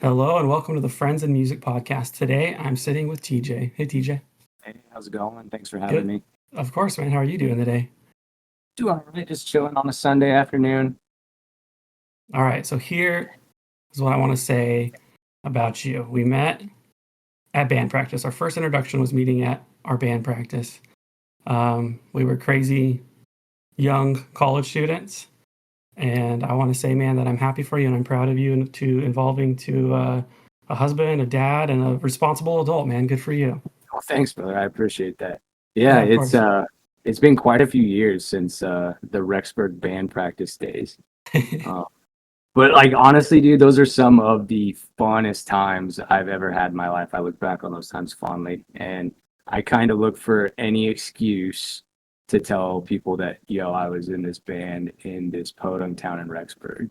Hello and welcome to the Friends and Music Podcast. Today I'm sitting with TJ. Hey TJ. Hey, how's it going? Thanks for having Good. me. Of course, man. How are you doing today? Doing all right, just chilling on a Sunday afternoon. All right. So here is what I want to say about you. We met at band practice. Our first introduction was meeting at our band practice. We were crazy young college students. And I want to say, man, that I'm happy for you and I'm proud of you and to evolving to a husband, a dad, and a responsible adult, man. Good for you. Oh, thanks, brother. I appreciate that. Yeah, Yeah, of course. it's been quite a few years since the Rexburg band practice days. Uh, but like honestly, dude, those are some of the funnest times I've ever had in my life. I look back on those times fondly, and I kind of look for any excuse to tell people that, yo, I was in this band in this podunk town in Rexburg.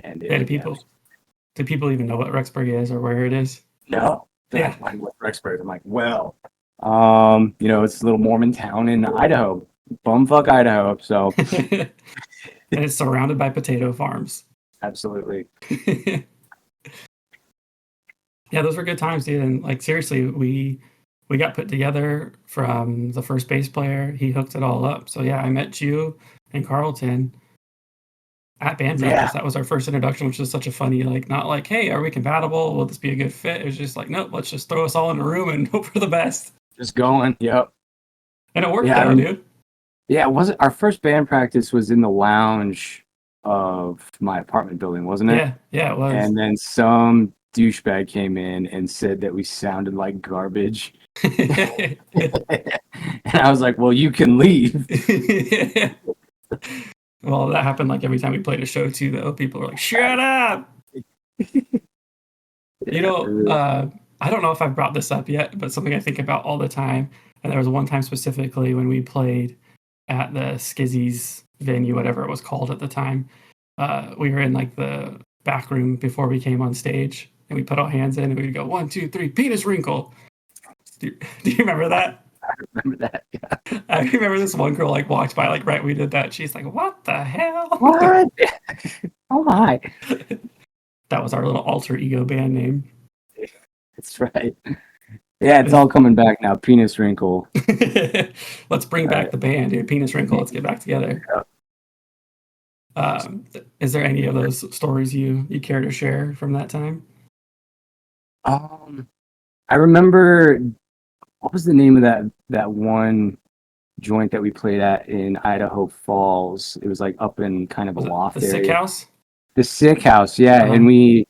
And Yeah, do people even know what Rexburg is or where it is? no, Yeah. like what Rexburg? I'm like, well, it's a little Mormon town in Idaho, bumfuck Idaho. So And it's surrounded by potato farms. absolutely. Yeah, those were good times, dude. And like seriously, we got put together from the first bass player. He hooked it all up. So yeah, I met you and Carlton at band practice. Yeah, That was our first introduction, which was such a funny, like, not like, hey, are we compatible? Will this be a good fit? It was just like, nope, let's just throw us all in a room and hope for the best. just going. Yep. And it worked Yeah, out, dude. yeah. It wasn't our first band practice was in the lounge of my apartment building, wasn't it? Yeah, it was. And then some douchebag came in and said that we sounded like garbage. And I was like, well, you can leave. Well, that happened like every time we played a show too, though. People were like, shut up. You know, I don't know if I've brought this up yet, but something I think about all the time. And there was one time specifically when we played at the Skizzy's venue, whatever it was called at the time. We were in like the back room before we came on stage, and we put our hands in and we'd go 1, 2, 3, penis wrinkle. Do you remember that? I remember that. Yeah. I remember this one girl like walked by like right when we did that. She's like, "What the hell?" What? Oh my. That was our little alter ego band name. That's right. Yeah, it's all coming back now. Penis Wrinkle. Let's bring back the band, dude. Penis Wrinkle. Let's get back together. Is there any of those stories you care to share from that time? I remember, what was the name of that one joint that we played at in Idaho Falls? It was like up in kind of a loft the area. Sick House? The Sick House, yeah. Uh-huh. And we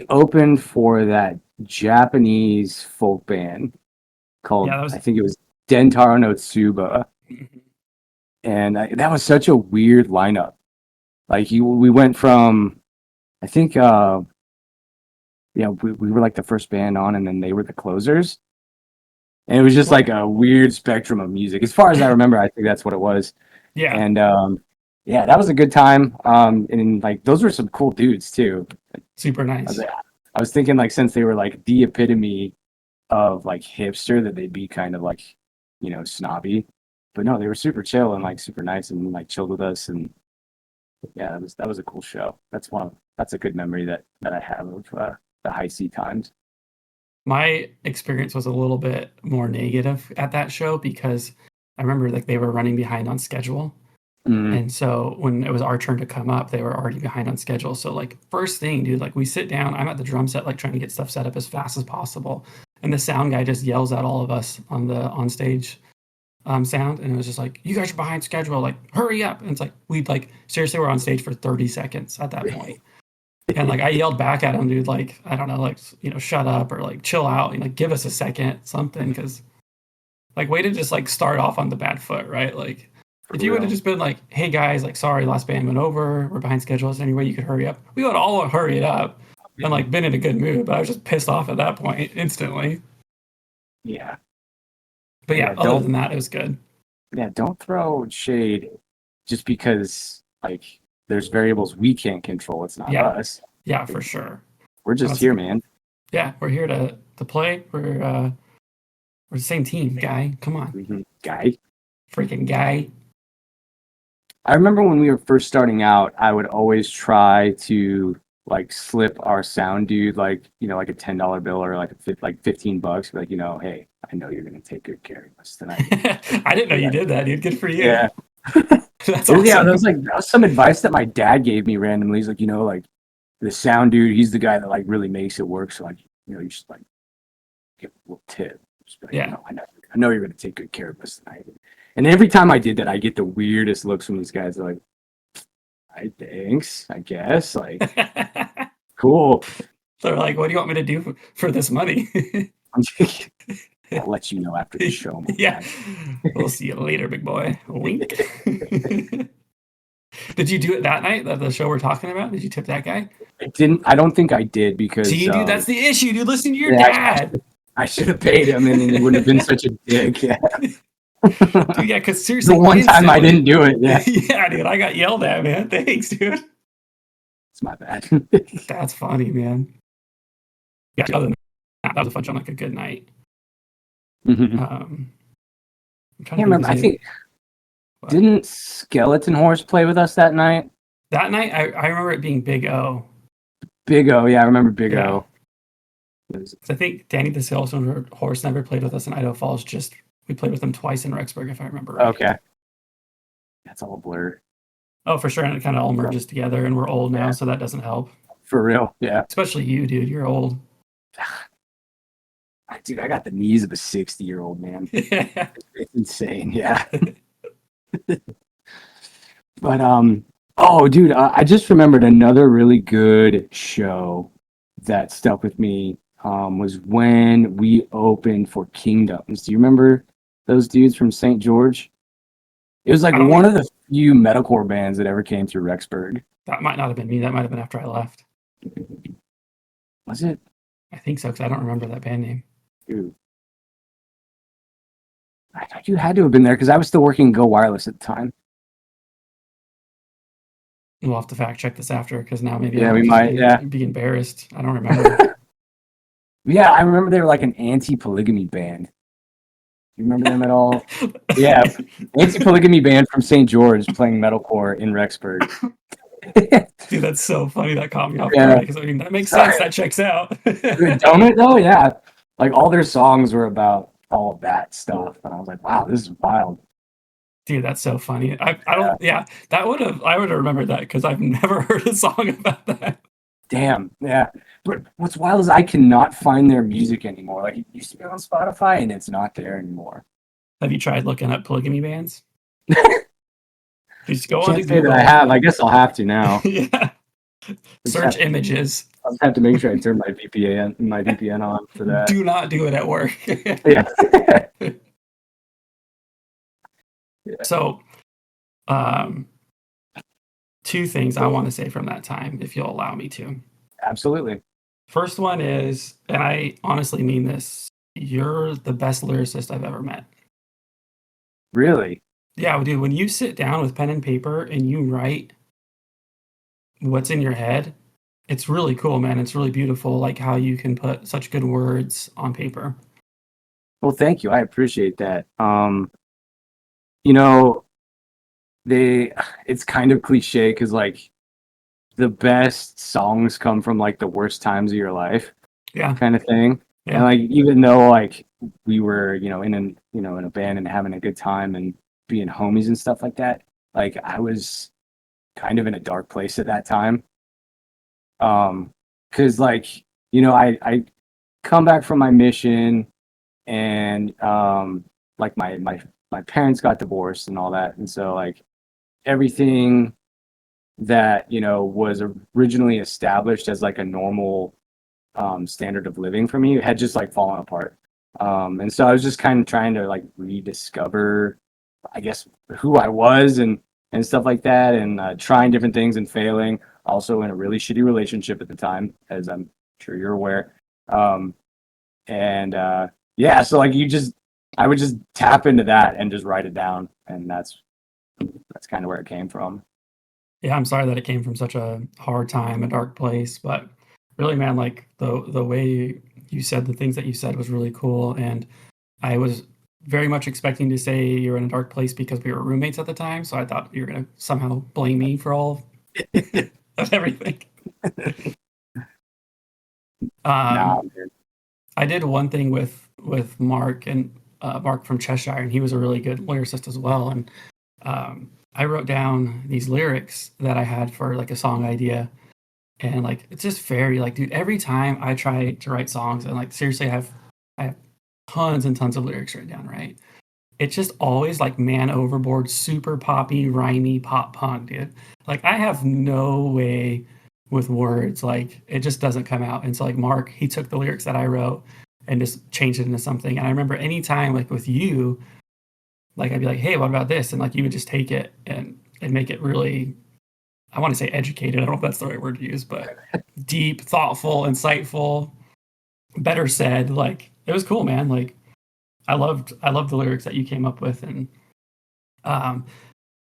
opened for that Japanese folk band called, I think it was Dentaro no Tsuba. And that was such a weird lineup. Like we went from, I think, we were like the first band on, and then they were the closers. And it was just like a weird spectrum of music. As far as I remember, I think that's what it was. Yeah. And yeah, that was a good time. And like those were some cool dudes too. Super nice. I was thinking like since they were like the epitome of like hipster, that they'd be kind of like, snobby. But no, they were super chill and like super nice and like chilled with us. And yeah, that was a cool show. That's a good memory that I have of the high C times. My experience was a little bit more negative at that show because I remember like they were running behind on schedule. And so when it was our turn to come up, they were already behind on schedule. So like first thing, dude, like we sit down, I'm at the drum set, like trying to get stuff set up as fast as possible. And the sound guy just yells at all of us on the onstage sound. And it was just like, you guys are behind schedule, like hurry up. And it's like, we like seriously were on stage for 30 seconds at that point. And like I yelled back at him, dude, like, I don't know, like, shut up or like chill out, like give us a second, something. Cause like way to just like start off on the bad foot, right? Like if you would have just been like, hey guys, like sorry, last band went over, we're behind schedule, is there any way you could hurry up? We would all hurry it up and like been in a good mood, but I was just pissed off at that point instantly. Yeah. But yeah, other than that, it was good. Yeah, don't throw shade just because like there's variables we can't control. It's not us. Yeah, for sure. We're just here, man. Yeah, we're here to play. We're the same team, guy. Come on. Guy. Freaking guy. I remember when we were first starting out, I would always try to like slip our sound dude like like a $10 bill or like like $15, like hey, I know you're gonna take good care of us tonight. I didn't know you did that, dude. Good for you. Yeah. That's awesome. Yeah, awesome. that was some advice that my dad gave me randomly. He's like, like the sound dude, he's the guy that like really makes it work. So like, you should like give a little tip. Just like, Yeah. I know you're gonna take good care of us tonight. And every time I did that, I get the weirdest looks from these guys. They're like, thanks, I guess. Like, cool. They're like, what do you want me to do for this money? I'll let you know after the show. Yeah. We'll see you later, big boy. Wink. Did you do it that night, the show we're talking about? Did you tip that guy? I don't think I did because. See, dude, that's the issue, dude. Listen to your dad. I should have paid him, and he wouldn't have been such a dick. Yeah. Dude, yeah, because seriously, the one time I didn't do it. Yeah. Yeah, dude, I got yelled at, man. Thanks, dude. It's my bad. That's funny, man. Yeah, other than that was a fun show, like a good night. Mm-hmm. I'm trying to remember. I think didn't Skeleton Horse play with us that night? That night, I remember it being Big O. Big O, yeah, I remember Big O. I think Danny the Skeleton Horse never played with us in Idaho Falls. Just we played with them twice in Rexburg, if I remember right. Okay, that's all blurred. Oh, for sure, and it kind of all merges together, and we're old now, so that doesn't help. For real, yeah. Especially you, dude. You're old. Dude, I got the knees of a 60-year-old man. Yeah. It's insane, yeah. But oh, dude, I just remembered another really good show that stuck with me. Was when we opened for Kingdoms. Do you remember those dudes from St. George? It was like one of the few metalcore bands that ever came through Rexburg. That might not have been me. That might have been after I left. Was it? I think so, because I don't remember that band name. Dude. I thought you had to have been there because I was still working Go Wireless at the time. We'll have to fact check this after because now maybe we might be embarrassed. I don't remember. Yeah, I remember they were like an anti-polygamy band. You remember them at all? Yeah, anti-polygamy band from St. George playing metalcore in Rexburg. Dude, that's so funny. That caught me off guard because that makes sense. That checks out. Don't it though? Yeah, like all their songs were about all of that stuff, and I was like, wow, this is wild. Dude, that's so funny. I don't. Yeah, I would have remembered that because I've never heard a song about that. Damn. Yeah. But what's wild is I cannot find their music anymore. Like it used to be on Spotify, and it's not there anymore. Have you tried looking up polygamy bands? Just go on to Google. I have. I guess I'll have to now. Yeah. Search images. I'll have to make sure I turn my VPN on for that. Do not do it at work. Yeah. So, two things I want to say from that time, if you'll allow me to. Absolutely. First one is, and I honestly mean this, you're the best lyricist I've ever met. Really? Yeah, dude, when you sit down with pen and paper and you write what's in your head, it's really cool, man. It's really beautiful, like how you can put such good words on paper. Well, thank you. I appreciate that. It's kind of cliche because like the best songs come from like the worst times of your life, kind of thing. Yeah. And like even though like we were in a band and having a good time and being homies and stuff like that, like I was kind of in a dark place at that time. Because like I come back from my mission and like my parents got divorced and all that, and so like everything that was originally established as like a normal standard of living for me had just like fallen apart, and so I was just kind of trying to like rediscover, I guess, who I was and stuff like that, and trying different things and failing, also in a really shitty relationship at the time, as I'm sure you're aware. So like I would just tap into that and just write it down, and that's kind of where it came from. Yeah, I'm sorry that it came from such a hard time, a dark place, but really, man, like the way you said the things that you said was really cool, and I was very much expecting to say you're in a dark place because we were roommates at the time, so I thought you were gonna somehow blame me for all of everything. Nah, Um, man. I did one thing with Mark and Mark from Cheshire, and he was a really good lyricist as well. And I wrote down these lyrics that I had for like a song idea, and like it's just very like, dude. Every time I try to write songs, and like seriously, I have tons and tons of lyrics written down, right? It's just always like man overboard, super poppy, rhymey pop punk, dude. Like I have no way with words. Like it just doesn't come out. And so like Mark, he took the lyrics that I wrote and just changed it into something. And I remember anytime like with you, like I'd be like, hey, what about this? And like you would just take it and make it really, I want to say educated. I don't know if that's the right word to use, but deep, thoughtful, insightful, better said. Like it was cool, man. Like I loved the lyrics that you came up with. And um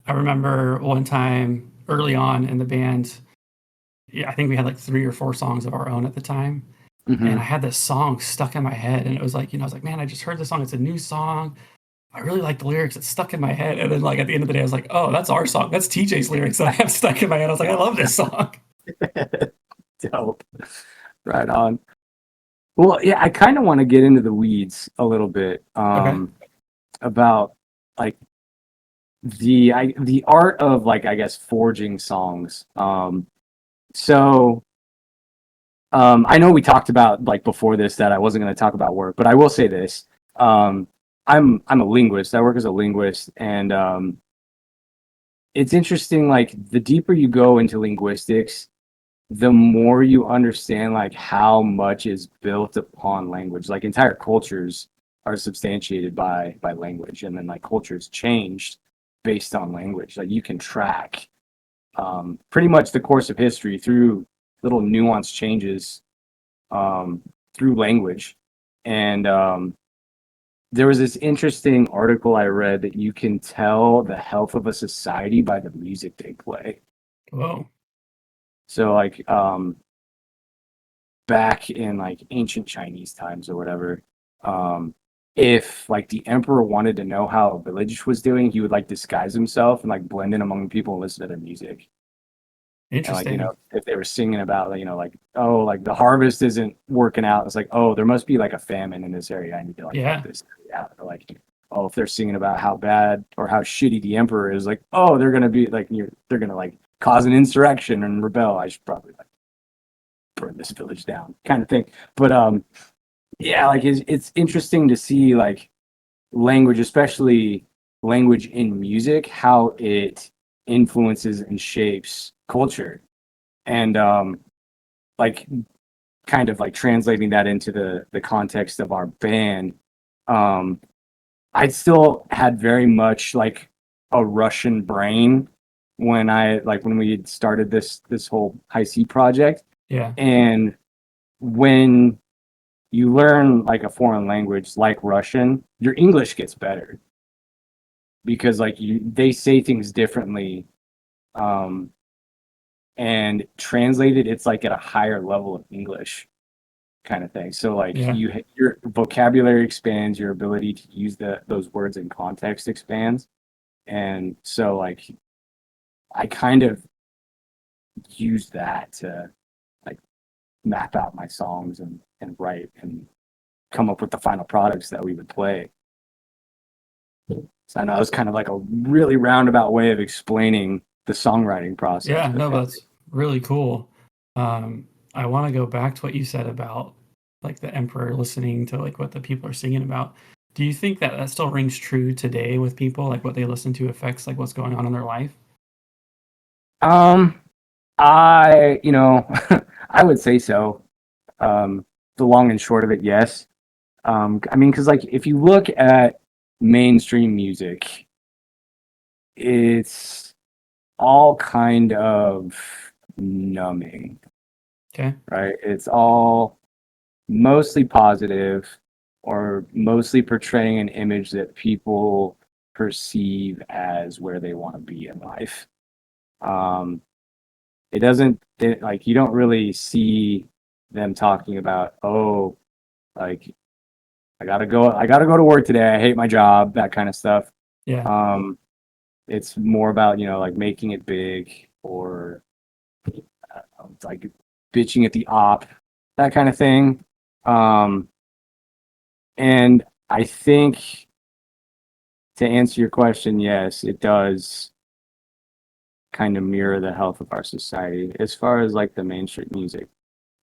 I remember one time early on in the band, yeah, I think we had like 3 or 4 songs of our own at the time. And I Hmm. had this song stuck in my head. And it was like, I was like, man, I just heard this song. It's a new song. I really like the lyrics. It's stuck in my head. And then, like, at the end of the day, I was like, oh, that's our song. That's TJ's lyrics that I have stuck in my head. I was like, I love this song. Dope. Right on. Well, yeah, I kind of want to get into the weeds a little bit, Okay. about like the art of like I guess forging songs. So I know we talked about like before this that I wasn't going to talk about work, but I will say this. Um, I'm a linguist. I work as a linguist, and it's interesting. Like the deeper you go into linguistics, the more you understand like how much is built upon language. Like entire cultures are substantiated by language, and then like cultures changed based on language. Like you can track pretty much the course of history through little nuanced changes through language. And there was this interesting article I read that you can tell the health of a society by the music they play. Whoa. So like back in like ancient Chinese times or whatever, um, if like the emperor wanted to know how a village was doing, he would like disguise himself and like blend in among the people and listen to their music. And like, Interesting. if they were singing about, like, like, oh, like the harvest isn't working out, it's like, oh, there must be like a famine in this area. I need to like help Yeah. this out. Or like, oh, if they're singing about how bad or how shitty the emperor is, like, oh, they're gonna be like, they're gonna like cause an insurrection and rebel. I should probably like burn this village down, kind of thing. But yeah, like it's interesting to see like language, especially language in music, how it influences and shapes culture. And like kind of like translating that into the context of our band, um, I still had very much like a Russian brain when we had started this whole high C project. Yeah. And when you learn like a foreign language like Russian, your English gets better because like they say things differently, um, and translated, it's like at a higher level of English kind of thing. So like Yeah. your vocabulary expands, your ability to use those words in context expands, and so like I kind of use that to like map out my songs and write and come up with the final products that we would play. So I know it was kind of like a really roundabout way of explaining the songwriting process, Yeah. but No, that's really cool. I want to go back to what you said about like the emperor listening to like what the people are singing about. Do you think that that still rings true today with people? Like what they listen to affects like what's going on in their life? um, I I would say so. Um, the long and short of it, yes. I mean, because like if you look at mainstream music, it's all kind of numbing, Okay. right? It's all mostly positive or mostly portraying an image that people perceive as where they want to be in life. Um, like you don't really see them talking about, oh, like I gotta go to work today. I hate my job, that kind of stuff. Yeah. Um, it's more about, like making it big or it's like bitching at the op, that kind of thing. And I think, to answer your question, yes, it does kind of mirror the health of our society as far as like the mainstream music.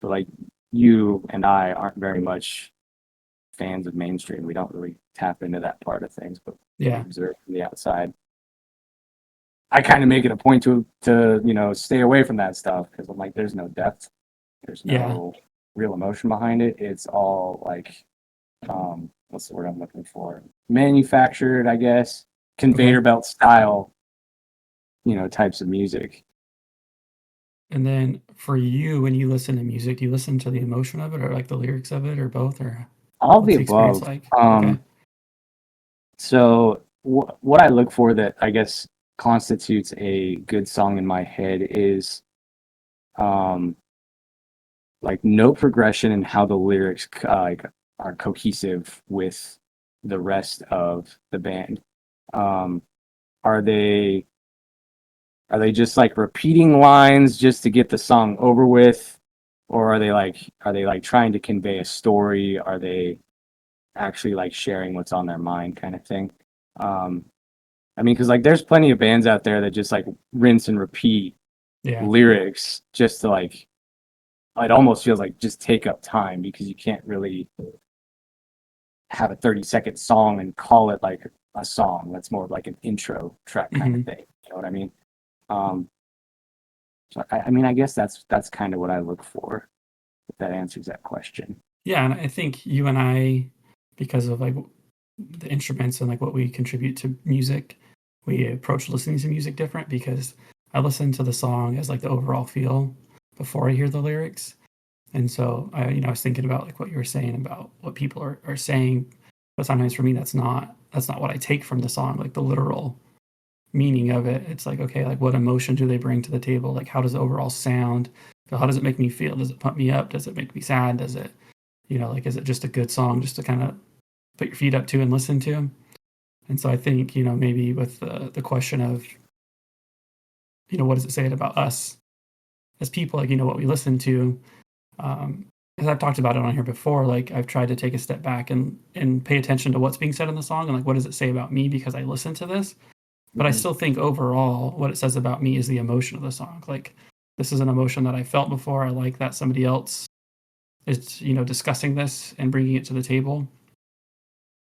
But like you and I aren't very much fans of mainstream. We don't really tap into that part of things, but we Yeah. observe from the outside. I kind of make it a point to stay away from that stuff because I'm like, there's no depth, there's Yeah. no real emotion behind it. It's all like, what's the word I'm looking for? Manufactured, I guess, conveyor Okay. belt style, types of music. And then for you, when you listen to music, do you listen to the emotion of it or like the lyrics of it or both? Or All of what's the the experience above. like? Okay. So what I look for that I guess constitutes a good song in my head is um, like note progression and how the lyrics like are cohesive with the rest of the band. Um, are they just like repeating lines just to get the song over with, or are they like trying to convey a story? Are they actually like sharing what's on their mind, kind of thing? Um, I mean, because like there's plenty of bands out there that just like rinse and repeat Yeah. lyrics just to like it almost feels like just take up time because you can't really have a 30-second song and call it like a song. That's more of like an intro track kind of Hmm. thing. You know what I mean? Um, so I mean, I guess that's kind of what I look for. If that answers that question. Yeah. And I think you and I, because of like the instruments and like what we contribute to music, we approach listening to music different because I listen to the song as like the overall feel before I hear the lyrics. And so I was thinking about like what you were saying about what people are saying, but sometimes for me that's not what I take from the song, like the literal meaning of it. It's like, okay, like what emotion do they bring to the table? Like how does it overall sound? How does it make me feel? Does it pump me up? Does it make me sad? Does it, like is it just a good song just to kind of put your feet up to and listen to? And so I think, maybe with the question of, what does it say about us as people, like, what we listen to, as I've talked about it on here before, like I've tried to take a step back and pay attention to what's being said in the song and like what does it say about me because I listen to this. But I Mm-hmm. still think overall what it says about me is the emotion of the song. Like this is an emotion that I felt before. I like that somebody else is, discussing this and bringing it to the table.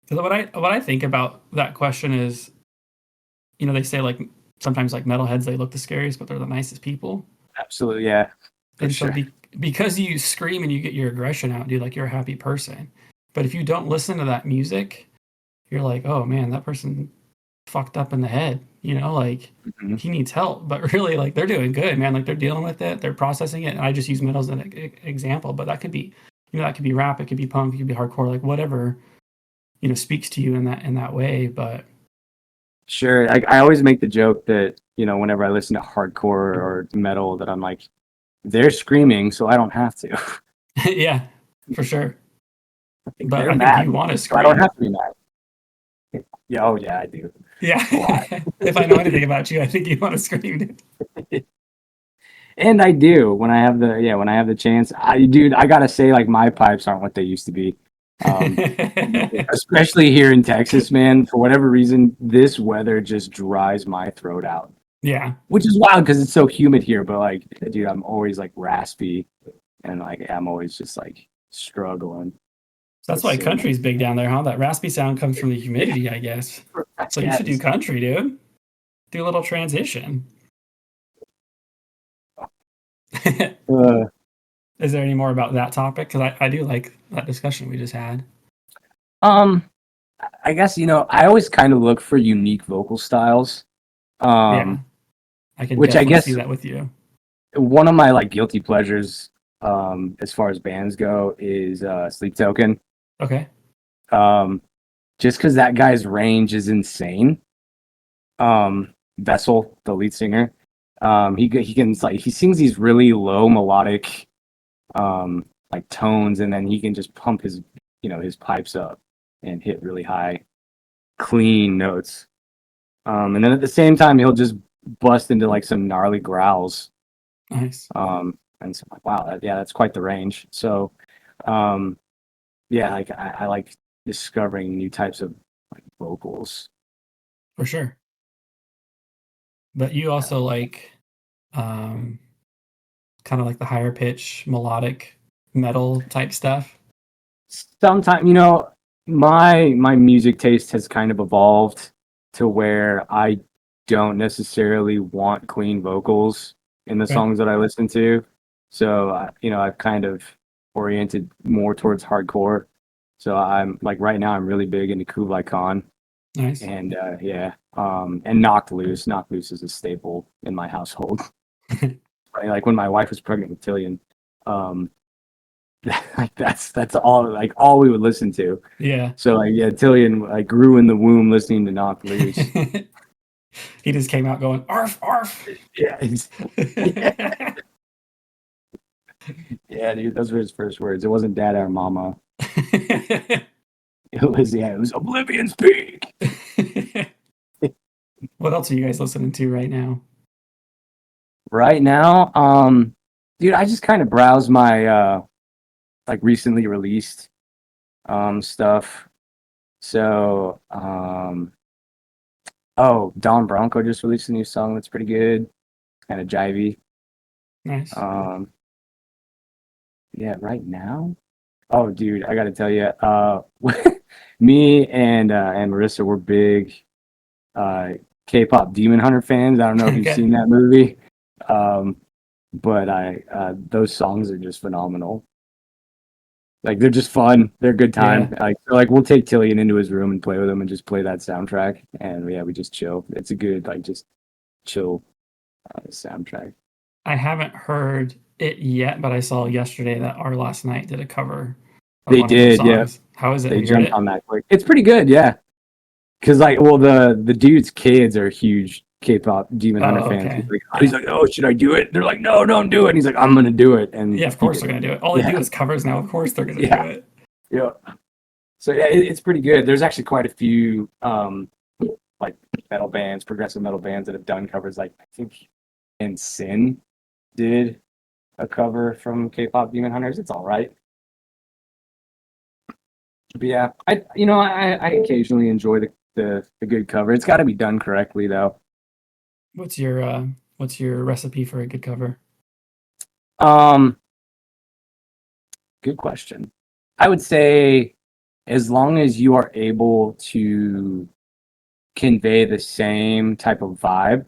Because what I think about that question is, they say like sometimes like metalheads they look the scariest, but they're the nicest people. Absolutely, yeah, for And so sure. because you scream and you get your aggression out, dude, like you're a happy person. But if you don't listen to that music, you're like, oh man, that person fucked up in the head, like Mm-hmm. he needs help. But really, like they're doing good, man. Like they're dealing with it, they're processing it. And I just use metal as an example, but that could be, that could be rap, it could be punk, it could be hardcore, like whatever, speaks to you in that way. But Sure. I always make the joke that, whenever I listen to hardcore or metal, that I'm like, they're screaming, so I don't have to. yeah, for sure. Like, But they're I think mad, you want to so I don't scream. have to be mad. Yeah, oh yeah, I do. Yeah. A lot. If I know anything about you, I think you want to scream, dude. And I do when I have the chance. I gotta say, like my pipes aren't what they used to be. Um, Especially here in Texas, man. For whatever reason, this weather just dries my throat out, Yeah. which is wild because it's so humid here. But like, dude, I'm always like raspy and like I'm always just like struggling. So That's it's why silly. country's big down there, huh? That raspy sound comes from the humidity, I guess. I So you should do guess. country, dude. Do a little transition. Uh, Is there any more about that topic? Because I do like that discussion we just had. um, I guess I always kind of look for unique vocal styles. Yeah, I can Which I definitely see guess that with you. one of my like guilty pleasures, as far as bands go, is Sleep Token. Okay. Um, just because that guy's range is insane. Vessel, the lead singer, he can like he sings these really low melodic, like tones, and then he can just pump his pipes up and hit really high, clean notes. And then at the same time, he'll just bust into like some gnarly growls. Nice. And so I'm like, wow, yeah, that's quite the range. So Yeah, like I like discovering new types of like vocals. For sure. But you also like um kind of like the higher pitch melodic metal type stuff. Sometimes, you know, my music taste has kind of evolved to where I don't necessarily want clean vocals in the Okay. songs that I listen to. So, you know, I've kind of oriented more towards hardcore. So I'm like right now I'm really big into Kublai Khan Nice. and yeah, and Knocked Loose. Knocked Loose is a staple in my household. Right? Like when my wife was pregnant with Tillian, um, like that's all we would listen to. Yeah. So like yeah, Tillian like grew in the womb listening to Knocked Loose. He just came out going arf arf. Yeah, yeah, yeah, dude. Those were his first words. It wasn't Dada or Mama. It was Oblivion's Peak. What else are you guys listening to right now? Right now, dude, I just kind of browse my like recently released stuff. So oh, Don Bronco just released a new song that's pretty good. Kind of jivey. Nice. Um yeah, right now. Oh, dude, I gotta tell you, me and Marissa were big K-pop Demon Hunter fans. I don't know if you've Okay. seen that movie, but those songs are just phenomenal. Like they're just fun. They're a good Yeah. time. Like we'll take Tillian into his room and play with him and just play that soundtrack, and yeah, we just chill. It's a good like just chill soundtrack. I haven't heard it yet, but I saw yesterday that Our Last Night did a cover of They one of those did, yeah. songs. How is it? They Have you heard jumped it? on that quick. It's pretty good, yeah. Because like, well, the dude's kids are huge K-pop Demon Hunter Oh, fans. okay. He's like, oh, should I do it? They're like, no, don't do it. And he's like, I'm gonna do it. And Yeah, of course they're gonna do it. All they yeah, do is covers now. Of course they're gonna do yeah, it. yeah. So yeah, it's pretty good. There's actually quite a few like metal bands, progressive metal bands that have done covers. Like I think and Sin did a cover from K-pop Demon Hunters. It's all right. But yeah, I occasionally enjoy the good cover. It's got to be done correctly though. What's your recipe for a good cover? Um, Good question. I would say as long as you are able to convey the same type of vibe,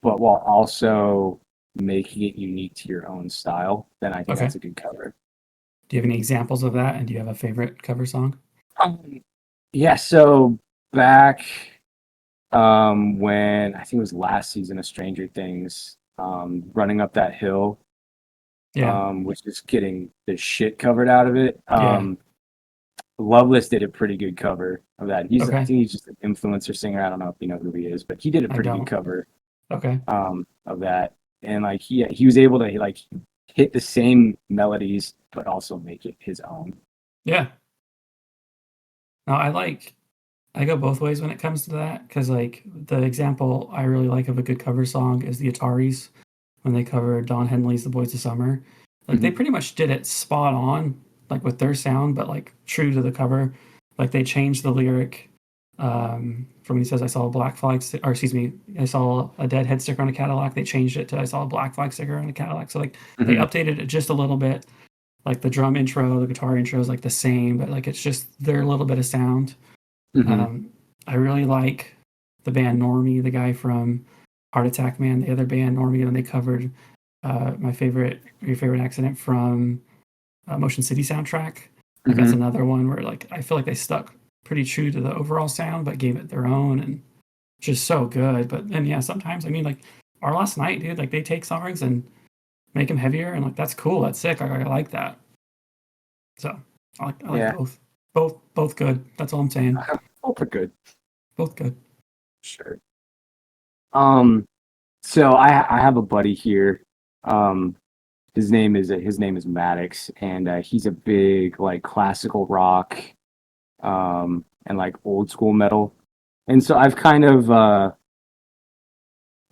but while also making it unique to your own style, then I think Okay. that's a good cover. Do you have any examples of that? And do you have a favorite cover song? Yeah, so back when I think it was last season of Stranger Things, running up that hill, Yeah. which is getting the shit covered out of it. Yeah. Loveless did a pretty good cover of that. I Okay. think he's just an influencer singer. I don't know if you know who he is, but he did a I pretty good don't. cover Okay. of that. And like he was able to like hit the same melodies, but also make it his own. Yeah. No, I go both ways when it comes to that because like the example I really like of a good cover song is the Ataris when they covered Don Henley's "The Boys of Summer." Like they Mhm. pretty much did it spot on, like with their sound, but like true to the cover. Like they changed the lyric from when he says, "I saw a black flag," or excuse me, "I saw a dead head sticker on a Cadillac." They changed it to, "I saw a black flag sticker on a Cadillac." So like they Mhm. updated it just a little bit. Like the drum intro, the guitar intro is like the same, but like it's just their little bit of sound. Mhm. Um, I really like the band Normie, the guy from Heart Attack Man, the other band Normie, and they covered your favorite accident from Motion City soundtrack. Like that's Mhm. another one where like I feel like they stuck pretty true to the overall sound, but gave it their own and just so good. But then yeah, sometimes I mean like Our Last Night, dude, like they take songs and make them heavier, and like that's cool, that's sick. I like that. So I like Yeah. both, both good. That's all I'm saying. Both are good. Both good. Sure. So I have a buddy here. Um, his name is Maddox, and he's a big like classical rock, and like old school metal. And so I've kind of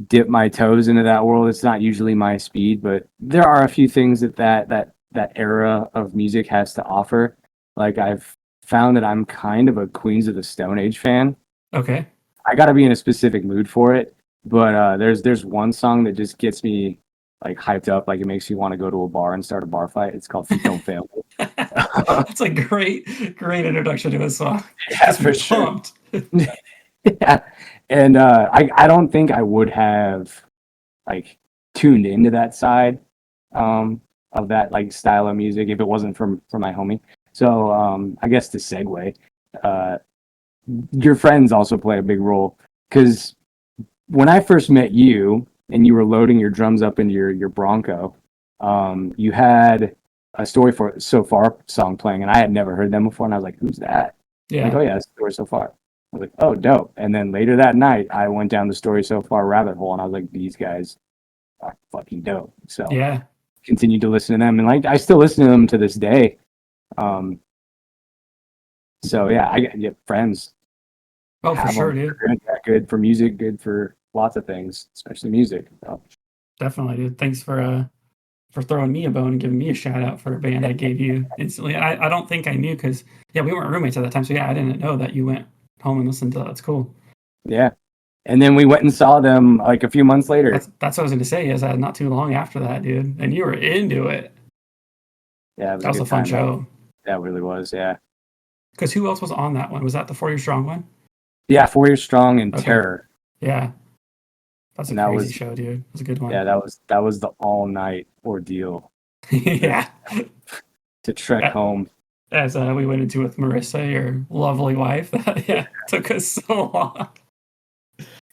dipped my toes into that world. It's not usually my speed, but there are a few things that that era of music has to offer. Like I've found that I'm kind of a Queens of the Stone Age fan. Okay. I got to be in a specific mood for it, but there's one song that just gets me like hyped up, like it makes you want to go to a bar and start a bar fight. It's called "Feet Don't Fail Me." That's a great introduction to a song. Yeah, Just for sure. pumped. Yeah, and I don't think I would have like tuned into that side of that like style of music if it wasn't from my homie. So I guess to segue, uh, your friends also play a big role because when I first met you and you were loading your drums up into your Bronco, you had a Story for So Far song playing, and I had never heard them before, and I was like, "Who's that?" Yeah. Like, "Oh yeah, it's Story So Far." I was like, "Oh, dope!" And then later that night, I went down the Story So Far rabbit hole, and I was like, "These guys are fucking dope." So Yeah. continued to listen to them, and like I still listen to them to this day. Um, so yeah, I get friends. Oh, for Have sure, them. dude. They're good for music, good for lots of things, especially music. So. Definitely, dude. Thanks for throwing me a bone and giving me a shout out for a band I gave you instantly. I don't think I knew because yeah, we weren't roommates at that time. So yeah, I didn't know that you went home and listened to that. That's cool. Yeah. And then we went and saw them like a few months later. That's what I was gonna say, is that not too long after that, dude. And you were into it. Yeah, it was That was a fun show. That really was, yeah. Because who else was on that one? Was that the 4 Year Strong one? Yeah, 4 Years Strong and Okay. Terror. Yeah. That's a And that crazy was- show, dude. It was a good one. Yeah, that was the all night ordeal Yeah. to trek home. As we went into with Marissa, your lovely wife. Yeah, it took us so long.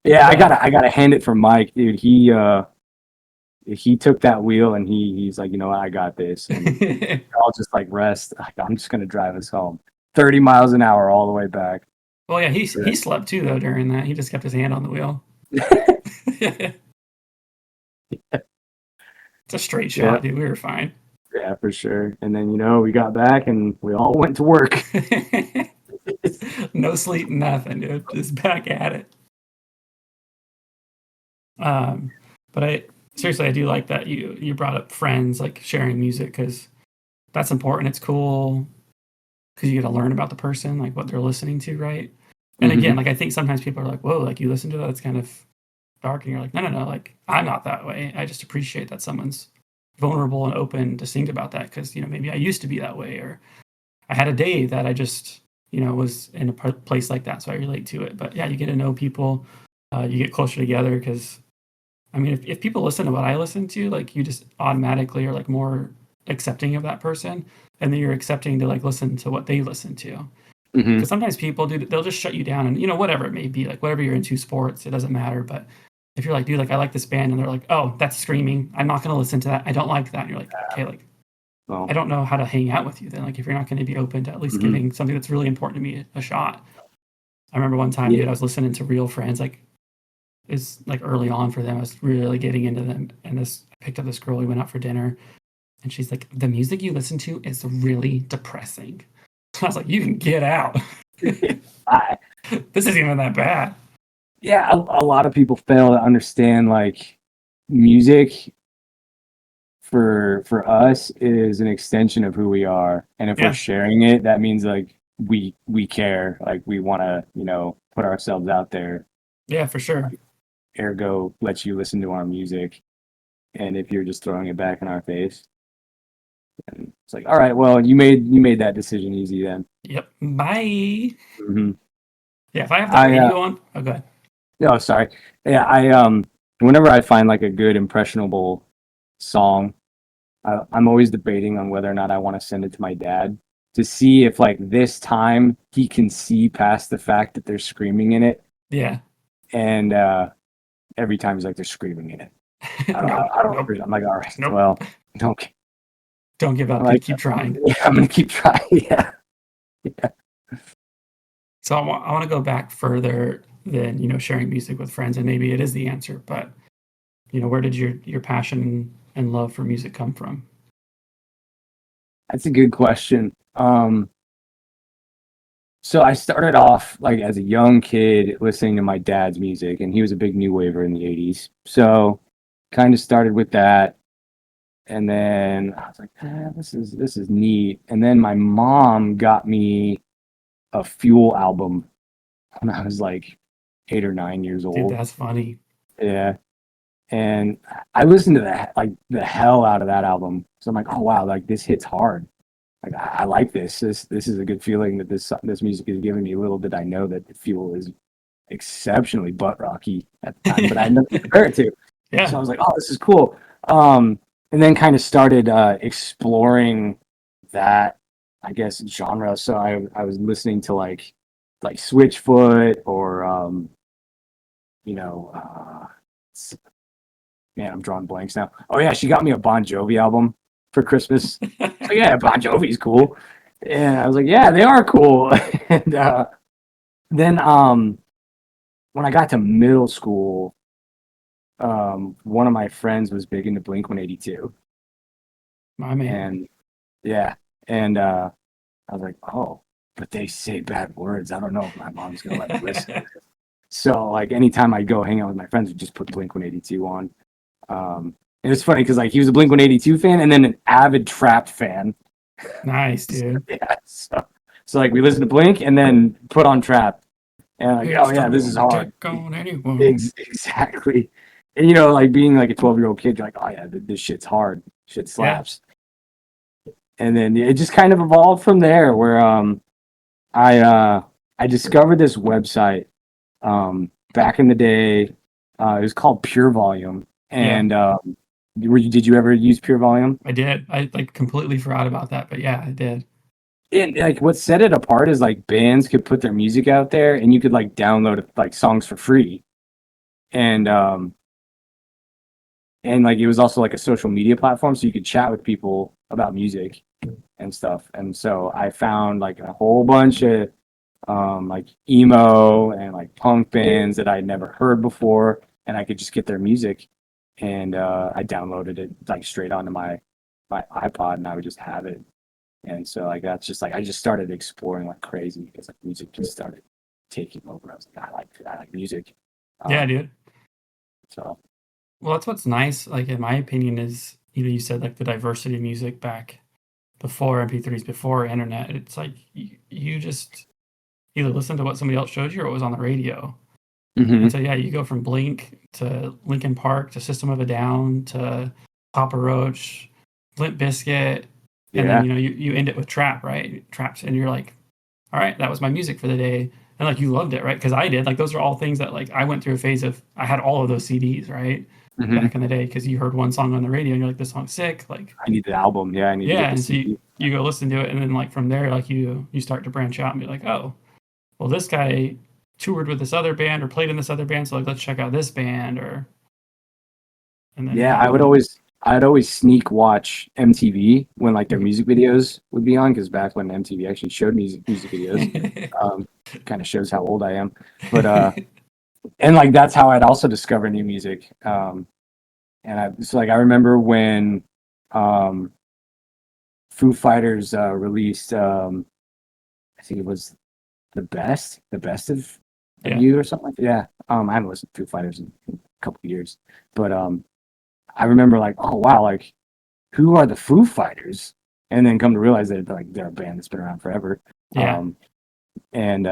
Yeah, I gotta hand it for Mike, dude. He took that wheel and he's like, you know what, I got this. And I'll just like rest. I'm just gonna drive us home. 30 miles an hour all the way back. Well, yeah, he slept too though during that. He just kept his hand on the wheel. It's a straight shot, dude. We were fine. Yeah, for sure. And then we got back and we all went to work. No sleep, nothing, dude. Just back at it. But I do like that you brought up friends, like sharing music, because that's important. It's cool because you get to learn about the person, like what they're listening to, right? And again, like I think sometimes people are like, "Whoa, like you listen to that? It's kind of dark," and you're like, "No, like I'm not that way. I just appreciate that someone's vulnerable and open to think about that because maybe I used to be that way, or I had a day that I just was in a place like that, so I relate to it." But yeah, you get to know people, you get closer together because I mean, if people listen to what I listen to, like you just automatically are like more accepting of that person, and then you're accepting to like listen to what they listen to. Because sometimes people they'll just shut you down, and whatever it may be, like whatever you're into, sports, it doesn't matter. But if you're like, dude, like I like this band, and they're like, oh, that's screaming, I'm not going to listen to that, I don't like that, and you're like, okay, like I don't know how to hang out with you then. Like if you're not going to be open to at least giving something that's really important to me a shot. I remember one time, dude, I was listening to Real Friends, like it's like early on for them. I was really getting into them, and I picked up this girl. We went out for dinner, and she's like, "The music you listen to is really depressing." I was like, "You can get out. This isn't even that bad." Yeah, a lot of people fail to understand like music for us is an extension of who we are, and if we're sharing it, that means like we care, like we want to put ourselves out there. Yeah, for sure. Ergo, let you listen to our music, and if you're just throwing it back in our face, and it's like, all right, well, you made that decision easy then. Yep. Bye. Mm-hmm. Yeah, if I have the radio on, oh, go ahead. No, sorry. Yeah, whenever I find like a good impressionable song, I'm always debating on whether or not I want to send it to my dad to see if like this time he can see past the fact that they're screaming in it. Yeah. And every time he's like, they're screaming in it. I don't agree. I'm like, all right, well, don't give up. Like, keep trying. Yeah, I'm gonna keep trying. Yeah. So I want to go back further than sharing music with friends, and maybe it is the answer. But where did your passion and love for music come from? That's a good question. So I started off like as a young kid listening to my dad's music, and he was a big new waver in the 80s. So kind of started with that. And then I was like, this is neat. And then my mom got me a Fuel album when I was like 8 or 9 years Dude, old. that's funny. Yeah. And I listened to that, like the hell out of that album. So I'm like, oh wow, like this hits hard. Like I like this. This is a good feeling that this music is giving me. Little did I know that the Fuel is exceptionally butt rocky at the time, but I had nothing to compare it to. So Yeah. I was like, oh, this is cool. And then kind of started exploring that, I guess, genre. So I was listening to like Switchfoot or you know, man, I'm drawing blanks now. Oh yeah, she got me a Bon Jovi album for Christmas. So yeah, Bon Jovi's cool. And I was like, yeah, they are cool. And then when I got to middle school, one of my friends was big into Blink 182. My man. And yeah, and I was like, oh, but they say bad words. I don't know if my mom's gonna let me listen. So like anytime I go hang out with my friends, we just put Blink 182 on. And it's funny because like he was a Blink 182 fan and then an avid Trapped fan. Nice, So, dude. yeah, so like we listened to Blink and then put on Trapped, and like, oh It's yeah, this is gonna hard. take on anyone. Exactly. And you know, like being like a 12-year-old kid, you're like, oh yeah, this shit's hard. Shit Yeah. slaps. And then it just kind of evolved from there where I I discovered this website back in the day. It was called Pure Volume. Yeah. And did you ever use Pure Volume? I did. I like completely forgot about that, but yeah, I did. And like what set it apart is like bands could put their music out there and you could like download like songs for free. And like it was also like a social media platform so you could chat with people about music and stuff. And so I found like a whole bunch of like emo and like punk bands that I'd never heard before, and I could just get their music, and I downloaded it like straight onto my iPod, and I would just have it. And so like that's just like I just started exploring like crazy because like music just started taking over. I was like, I like music. Yeah, Um, dude. so Well, that's what's nice, like in my opinion, is you said like the diversity of music back before MP3s, before internet. It's like you just either listen to what somebody else showed you or what was on the radio. And mhm. so yeah, you go from Blink to Linkin Park to System of a Down to Papa Roach, Limp Bizkit, and then Yeah. you end it with trap, right? Traps, and you're like, all right, that was my music for the day, and like you loved it, right? Because I did. Like those are all things that like I went through a phase of. I had all of those CDs, right, back Mhm. in the day, because you heard one song on the radio and you're like, this song's sick, like I need the album. Yeah, I need to yeah, get the and so CD. you go listen to it, and then like from there, like you start to branch out and be like, oh, well, this guy toured with this other band or played in this other band, so like let's check out this band, or and then Yeah, yeah, and then I'd always sneak watch MTV when like their music videos would be on because back when MTV actually showed music videos, um, kind of shows how old I am. But and like that's how I'd also discover new music. And I so like I remember when um Foo Fighters released I think it was the best of yeah, you or something like that. Yeah. I haven't listened to Foo Fighters in a couple of years, but I remember like, oh wow, like who are the Foo Fighters? And then come to realize that like they're a band that's been around forever. yeah, And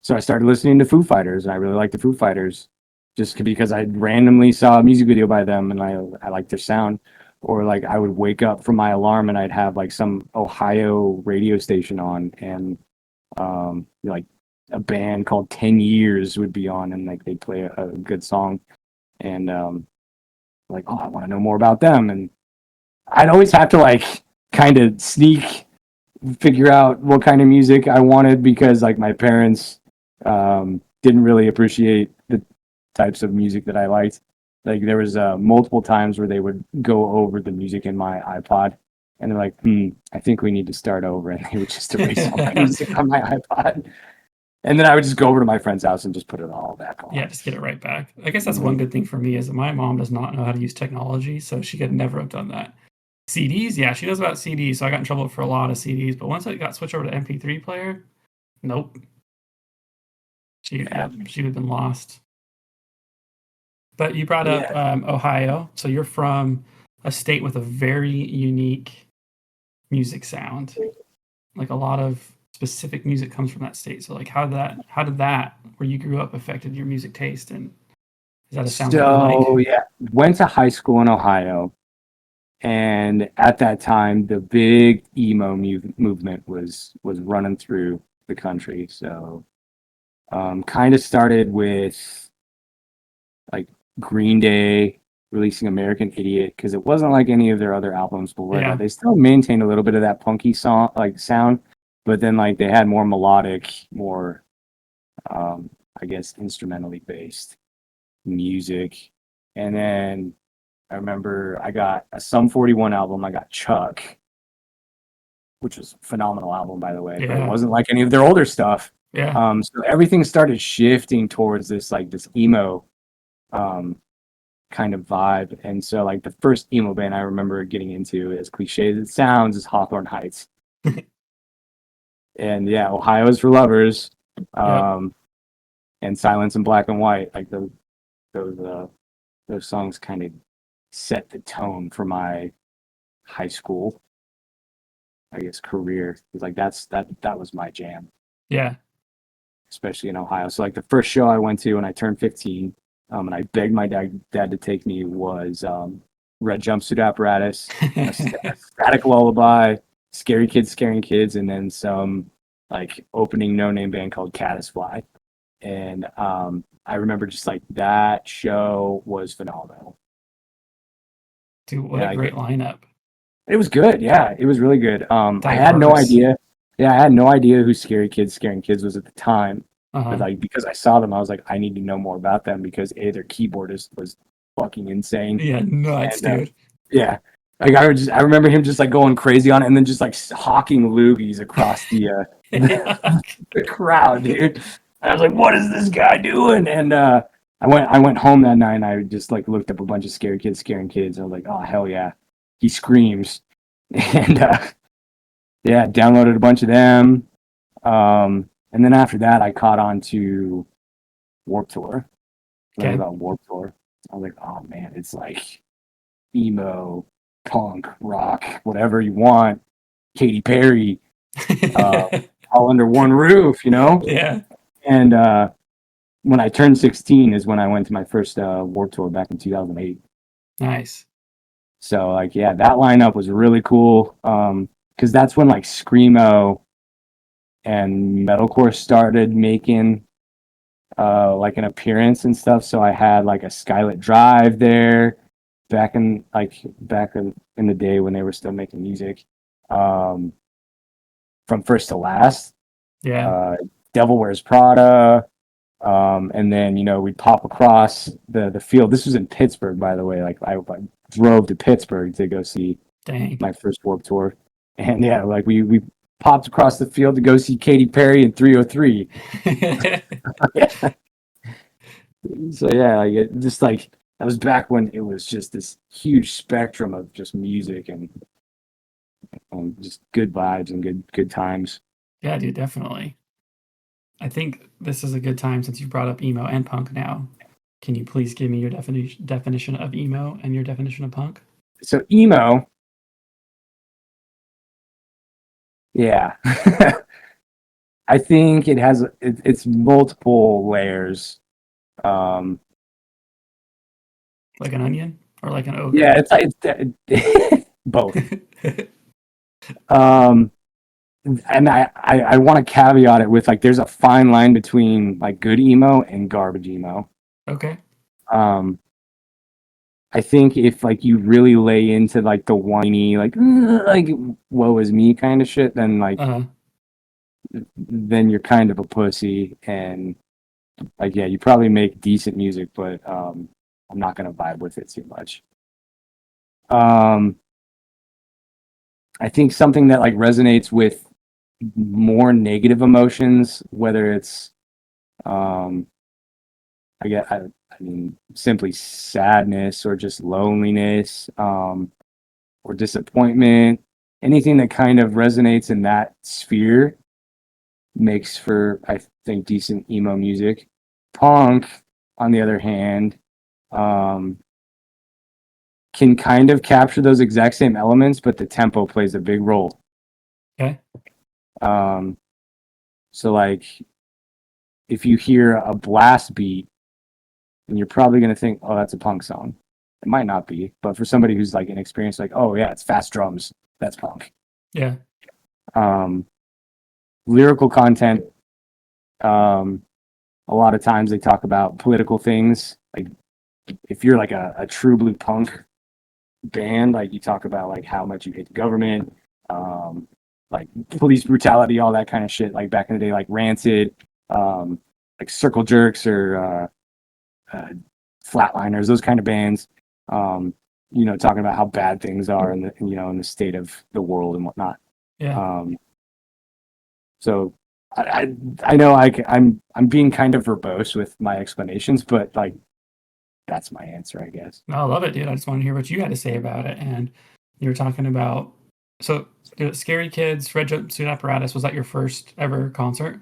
so I started listening to Foo Fighters, and I really liked the Foo Fighters just because I randomly saw a music video by them, and I liked their sound. Or like I would wake up from my alarm, and I'd have like some Ohio radio station on, and like a band called 10 Years would be on, and like they'd play a good song, and like, oh, I want to know more about them. And I'd always have to like kind of sneak figure out what kind of music I wanted because like my parents didn't really appreciate the types of music that I liked. Like there was multiple times where they would go over the music in my iPod and they're like, I think we need to start over. And they would just erase all my music on my iPod. And then I would just go over to my friend's house and just put it all back yeah, on. just get it right back. I guess that's one good thing for me is that my mom does not know how to use technology, so she could never have done that. CDs, yeah, she knows about CDs, so I got in trouble for a lot of CDs. But once I got switched over to MP3 player, nope, Yeah. she would have been lost. But you brought up Yeah. Ohio, so you're from a state with a very unique music sound. Like a lot of specific music comes from that state. So like how did that where you grew up affected your music taste, and is that a sound that you So like? yeah, went to high school in Ohio, and at that time, the big emo movement was running through the country. So kind of started with like Green Day releasing American Idiot because it wasn't like any of their other albums before that. Yeah. They still maintained a little bit of that punky song like sound, but then like they had more melodic, more um, I guess instrumentally based music. And then I remember I got a Sum 41 album. I got Chuck, which was a phenomenal album by the way, but it Yeah. wasn't like any of their older stuff. Yeah. So everything started shifting towards this emo um, kind of vibe. And so like the first emo band I remember getting into, as cliche as it sounds, is Hawthorne Heights. And yeah, Ohio's for Lovers, Yep. and Silence in Black and White. Like those those songs kind of set the tone for my high school, I guess, career. It's like that was my jam, Yeah. especially in Ohio. So like the first show I went to when I turned 15, and I begged my dad to take me was Red Jumpsuit Apparatus, a Static Lullaby, Scary Kids Scaring Kids, and then some like opening no name band called Caddisfly. And I remember just like that show was phenomenal. Dude, what Yeah, a great lineup. it was good. Yeah, it was really good. I had no Diverse. idea. Yeah, I had no idea who Scary Kids Scaring Kids was at the time. But Uh-huh. like because I saw them, I was like, I need to know more about them because their keyboardist was fucking insane. Yeah, nuts, And dude. yeah, like I remember him just like going crazy on it and then just like hawking loogies across Yeah. the crowd, dude. And I was like, what is this guy doing? And I went home that night and I just like looked up a bunch of Scary Kids Scaring Kids. I was like, oh hell yeah, he screams. And yeah, downloaded a bunch of them. And then after that, I caught on to Warped Tour. Learned Okay. about Warped Tour. I was like, oh man, it's like emo, punk, rock, whatever you want. Katy Perry, uh, all under one roof, you know? Yeah. And when I turned 16 is when I went to my first Warped Tour back in 2008. Nice. So, like, yeah, that lineup was really cool. Because that's when, like, Screamo and Metalcore started making like an appearance and stuff. So I had like a Skylit Drive there back in the day when they were still making music. Um, from First to Last, Yeah. uh, Devil Wears Prada, and then we'd pop across the field. This was in Pittsburgh, by the way. Like I drove to Pittsburgh to go see Dang. my first Warped Tour, and yeah, like we popped across the field to go see Katy Perry in 303. So yeah, like just like that was back when it was just this huge spectrum of just music and just good vibes and good times. Yeah, dude, definitely. I think this is a good time since you brought up emo and punk now. Can you please give me your definition of emo and your definition of punk? So emo, yeah, I think it's multiple layers. Um, Like an onion or like an yeah, ogre? it's both. Um, and I want to caveat it with like there's a fine line between like good emo and garbage emo. Okay. Um, I think if like you really lay into like the whiny like woe is me kind of shit, then like Uh, then you're kind of a pussy and like yeah, you probably make decent music, but I'm not gonna vibe with it too much. Um, I think something that like resonates with more negative emotions, whether it's um I mean simply sadness or just loneliness, or disappointment, anything that kind of resonates in that sphere makes for I think decent emo music. Punk, on the other hand, um can kind of capture those exact same elements, but the tempo plays a big role. Okay. So like if you hear a blast beat, and you're probably going to think, oh, that's a punk song. It might not be, but for somebody who's like inexperienced, like, oh yeah, it's fast drums, that's punk. Yeah. Lyrical content, a lot of times they talk about political things. Like if you're like a true blue punk band, like you talk about like how much you hate the government, like police brutality, all that kind of shit. Like back in the day, like Rancid, like Circle Jerks or Flatliners, those kind of bands. Talking about how bad things are in the state of the world and whatnot. Yeah. So I know I'm being kind of verbose with my explanations, but like that's my answer, I guess. I love it, dude. I just want to hear what you had to say about it. And you were talking about Scary Kids, Red Jumpsuit Apparatus. Was that your first ever concert?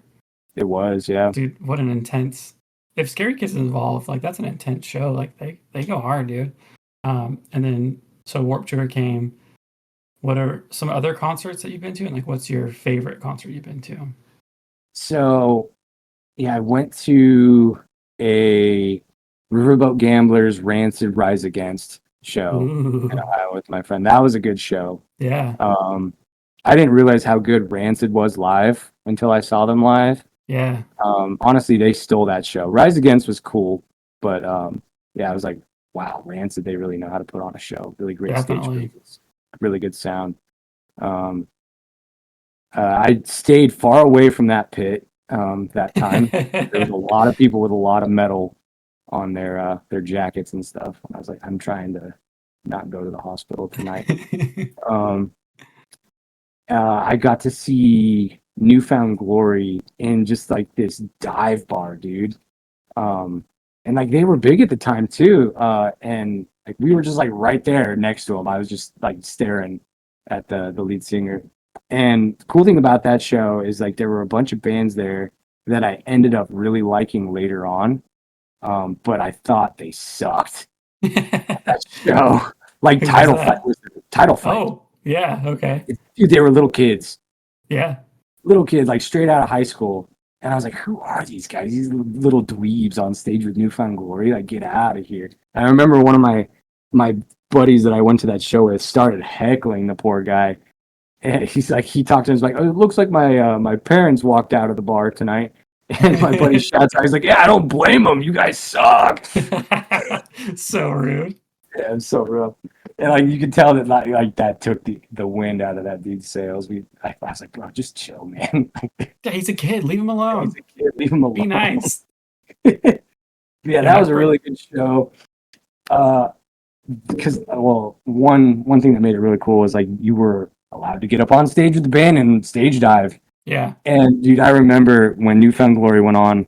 It was, yeah. Dude, what an intense. If Scary Kids is involved, like that's an intense show. Like they go hard, dude. And then so Warped Tour came. What are some other concerts that you've been to, and like what's your favorite concert you've been to? So, yeah, I went to a Riverboat Gamblers Rancid Rise Against show in Ohio with my friend. That was a good show. Yeah. I didn't realize how good Rancid was live until I saw them live. Yeah. Honestly, they stole that show. Rise Against was cool, but yeah, I was like, wow, Rancid, they really know how to put on a show. Really great stage presence, really good sound. I stayed far away from that pit that time. There was a lot of people with a lot of metal on their jackets and stuff. And I was like, I'm trying to not go to the hospital tonight. I got to see Newfound Glory in just like this dive bar, dude. And like they were big at the time too. And like we were just like right there next to them. I was just like staring at the lead singer. And the cool thing about that show is like there were a bunch of bands there that I ended up really liking later on. But I thought they sucked. That show. Like Title Fight was Title Fight. Oh, yeah, okay. Dude, they were little kids. Yeah. Little kids, like straight out of high school. And I was like, who are these guys? These little dweebs on stage with Newfound Glory? Like, get out of here. And I remember one of my buddies that I went to that show with started heckling the poor guy. And he's like, he talked to him, he's like, oh, it looks like my parents walked out of the bar tonight. And my buddy shouts out, he's like, yeah, I don't blame them. You guys suck. So rude. Yeah, it's so rough. And like you could tell that like that took the wind out of that dude's sails. I was like, bro, just chill, man. Yeah, he's a kid. Leave him alone. He's a kid. Leave him alone. Be nice. Yeah, that was a really good show. Because one thing that made it really cool was like you were allowed to get up on stage with the band and stage dive. Yeah. And dude, I remember when Newfound Glory went on,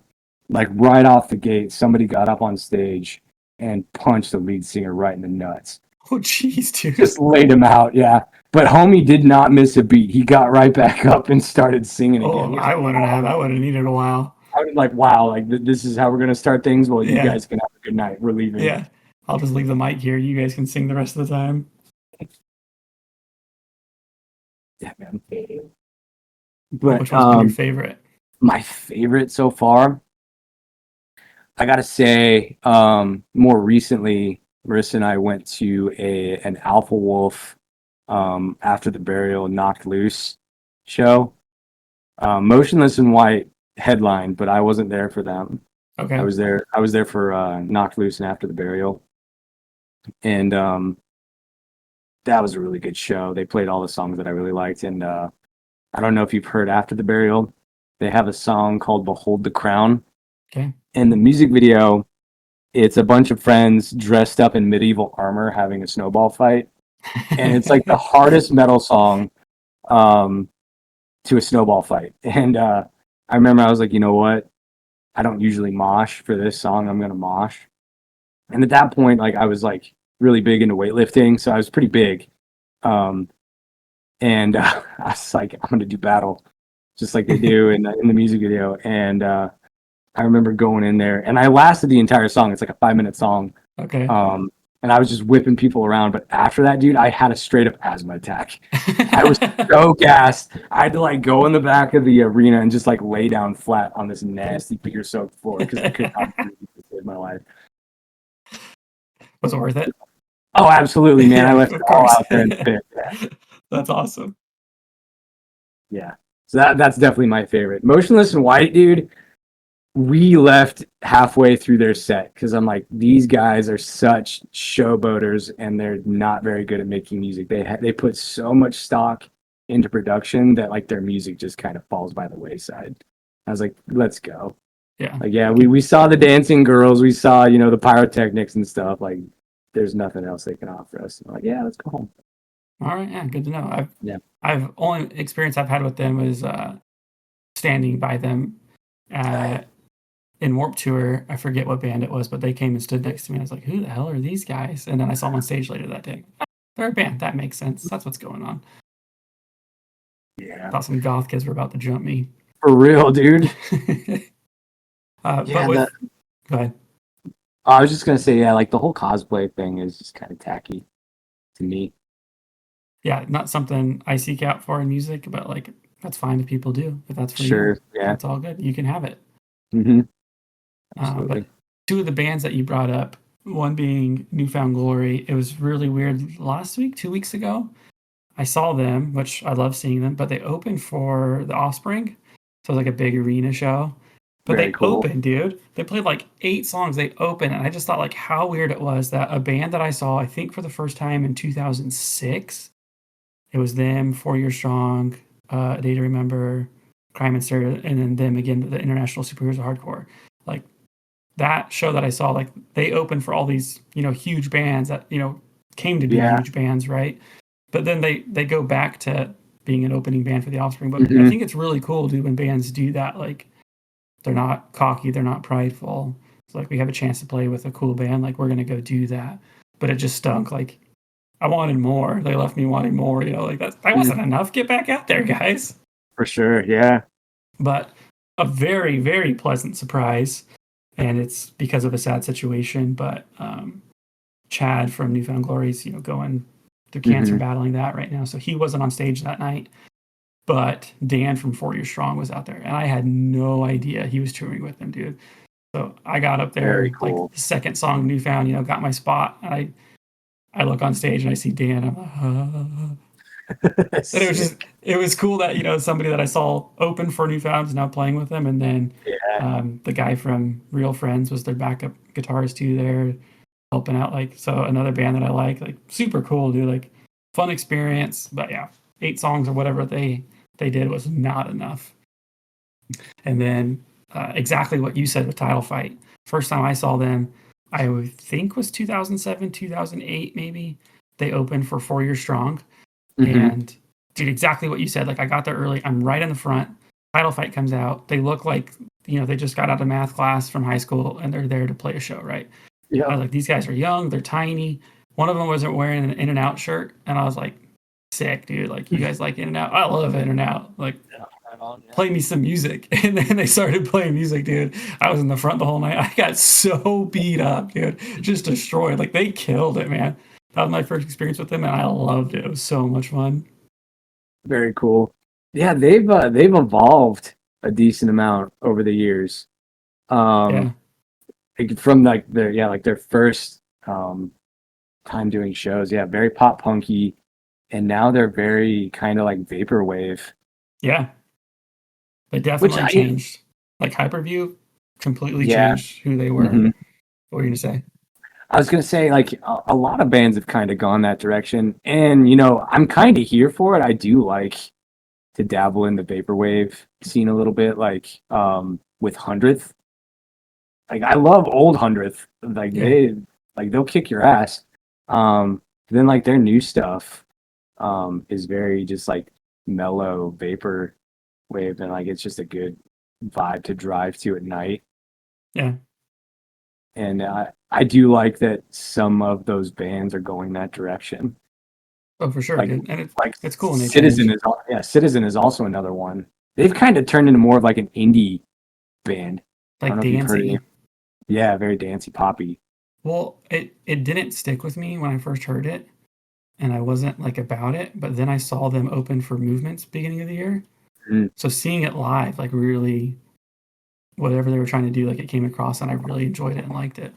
like right off the gate, somebody got up on stage and punched the lead singer right in the nuts. Oh, jeez, dude. Just laid him out, yeah. But homie did not miss a beat. He got right back up and started singing again. I would have needed a while. I was like, wow, like this is how we're gonna start things. Well, you guys can have a good night. We're leaving. Yeah, I'll just leave the mic here. You guys can sing the rest of the time. Yeah, man. But which one's been your favorite? My favorite so far, I gotta say, more recently, Marissa and I went to an Alpha Wolf After the Burial Knocked Loose show. Motionless in White headline, but I wasn't there for them. Okay. I was there for Knocked Loose and After the Burial. And that was a really good show. They played all the songs that I really liked. And I don't know if you've heard After the Burial. They have a song called Behold the Crown. Okay. And the music video, it's a bunch of friends dressed up in medieval armor having a snowball fight. And it's like the hardest metal song to a snowball fight. And I remember I was like, you know what? I don't usually mosh for this song. I'm going to mosh. And at that point, like I was like really big into weightlifting. So I was pretty big. And I was like, I'm going to do battle just like they do in the music video. And I remember going in there and I lasted the entire song. It's like a 5-minute song. Okay. and I was just whipping people around. But after that, dude, I had a straight up asthma attack. I was so gassed. I had to like go in the back of the arena and just like lay down flat on this nasty beer soaked floor because I could not breathe to save my life. Was it worth it? Oh, absolutely, man. I left Of it all course. out there in the pit. Yeah. That's awesome. Yeah. So that's definitely my favorite. Motionless in White, dude. We left halfway through their set because I'm like, these guys are such showboaters and they're not very good at making music. They put so much stock into production that like their music just kind of falls by the wayside. I was like, let's go. Yeah. Like, yeah, we saw the dancing girls, we saw, you know, the pyrotechnics and stuff. Like, there's nothing else they can offer us. I'm like, yeah, let's go home. All right. Yeah. Good to know. Yeah. I've only experience I've had with them was standing by them in Warped Tour. I forget what band it was, but they came and stood next to me. I was like, who the hell are these guys? And then I saw them on stage later that day. They're a band. That makes sense. That's what's going on. Yeah. Thought some goth kids were about to jump me. For real, dude. But go ahead. I was just going to say, yeah, like the whole cosplay thing is just kind of tacky to me. Yeah, not something I seek out for in music, but like that's fine if people do. If that's for Sure, you, yeah. that's all good. You can have it. Mm-hmm. But two of the bands that you brought up, one being Newfound Glory, it was really weird. Last week, 2 weeks ago, I saw them, which I love seeing them, but they opened for The Offspring. So it was like a big arena show. But Very they cool. opened, dude. They played like 8 songs. They opened, and I just thought like how weird it was that a band that I saw, I think for the first time in 2006, it was them, 4 Year Strong, A Day to Remember, Crime and Stereo, and then them again, the International Superheroes of Hardcore. Like that show that I saw, like they opened for all these, you know, huge bands that, you know, came to be huge bands, right? But then they go back to being an opening band for The Offspring. But I think it's really cool, dude, when bands do that. Like they're not cocky, they're not prideful. It's like we have a chance to play with a cool band, like we're gonna go do that. But it just stunk. Like I wanted more. They left me wanting more. You know, like that wasn't enough. Get back out there, guys. For sure, yeah. But a very, very pleasant surprise, and it's because of a sad situation. But Chad from Newfound Glory's, you know, going through cancer, battling that right now. So he wasn't on stage that night. But Dan from 4 Year Strong was out there, and I had no idea he was touring with them, dude. So I got up there, like the second song, Newfound, you know, got my spot, and I look on stage and I see Dan. I'm like, and it was cool that, you know, somebody that I saw open for Newfound is now playing with them, and then the guy from Real Friends was their backup guitarist too there, helping out. Like, so another band that I like super cool, dude. Like fun experience, but yeah, 8 songs or whatever they did was not enough. And then exactly what you said with Title Fight. First time I saw them, I would think was 2007, 2008 maybe. They opened for 4 Year Strong. And dude, exactly what you said. Like I got there early. I'm right in the front. Title Fight comes out. They look like, you know, they just got out of math class from high school and they're there to play a show, right? Yeah. I was like, these guys are young. They're tiny. One of them wasn't wearing an In-N-Out shirt. And I was like, sick, dude. Like, you guys like In-N-Out? I love In-N-Out. Like, play me some music. And then they started playing music, dude. I was in the front the whole night. I got so beat up, dude. Just destroyed. Like, they killed it, man. That was my first experience with them, and I loved it. It was so much fun. Very cool. Yeah, they've evolved a decent amount over the years. From like their first time doing shows. Yeah, very pop punky. And now they're very kind of like vaporwave. Yeah. They definitely changed. Like Hyperview completely changed who they were. What were you going to say? I was going to say, like, a lot of bands have kind of gone that direction. And, you know, I'm kind of here for it. I do like to dabble in the vaporwave scene a little bit, like with 100th. Like, I love old 100th. Like, they'll kick your ass. Then, like, their new stuff is very just like mellow vapor wave, and like it's just a good vibe to drive to at night. Yeah. And I do like that some of those bands are going that direction. Oh, for sure. Like, and it's cool. Citizen is also another one. They've kind of turned into more of like an indie band. Like dancey. Yeah, very dancey, poppy. Well, it didn't stick with me when I first heard it, and I wasn't like about it. But then I saw them open for Movements beginning of the year, Mm. so seeing it live, like really, whatever they were trying to do, like it came across, and I really enjoyed it and liked it.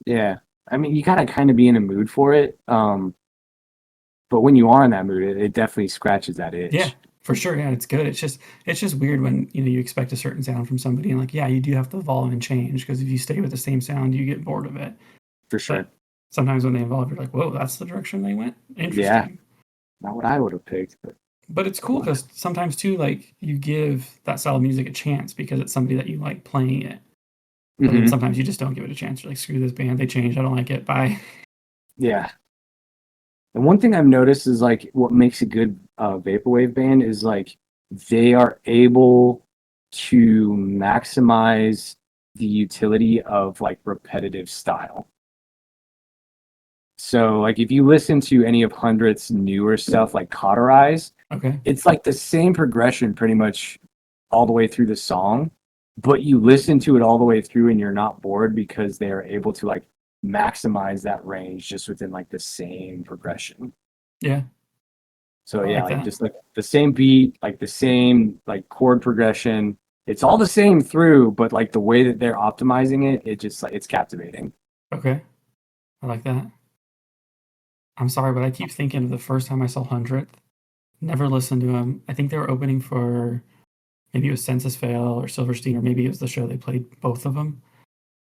Yeah. I mean, you gotta kind of be in a mood for it. But when you are in that mood, it definitely scratches that Yeah, itch. for sure. Yeah, it's good. It's just weird when you expect a certain sound from somebody, and like yeah, you do have to evolve and change because if you stay with the same sound, you get bored of it. For sure. But sometimes when they evolve, you're like, whoa, that's the direction they went. Yeah. Interesting. Not what I would have picked, but But it's cool because sometimes too, like you give that style of music a chance because it's somebody that you like playing it. But then Mhm. sometimes you just don't give it a chance. You're like, screw this band, they changed, I don't like it. Bye. Yeah. And one thing I've noticed is like what makes a good vaporwave band is like they are able to maximize the utility of like repetitive style. So like if you listen to any of Hundredth's newer stuff like Cauterize, Okay. it's like the same progression pretty much all the way through the song, but you listen to it all the way through and you're not bored because they are able to like maximize that range just within like the same progression. Yeah, So I yeah, like like that. just like the same beat, like the same like chord progression. It's all the same through, but like the way that they're optimizing it, it just like it's captivating. Okay. I like that. I'm sorry, but I keep thinking of the first time I saw 100th. Never listened to them. I think they were opening for maybe it was Census Fail or Silverstein, or maybe it was the show they played both of them.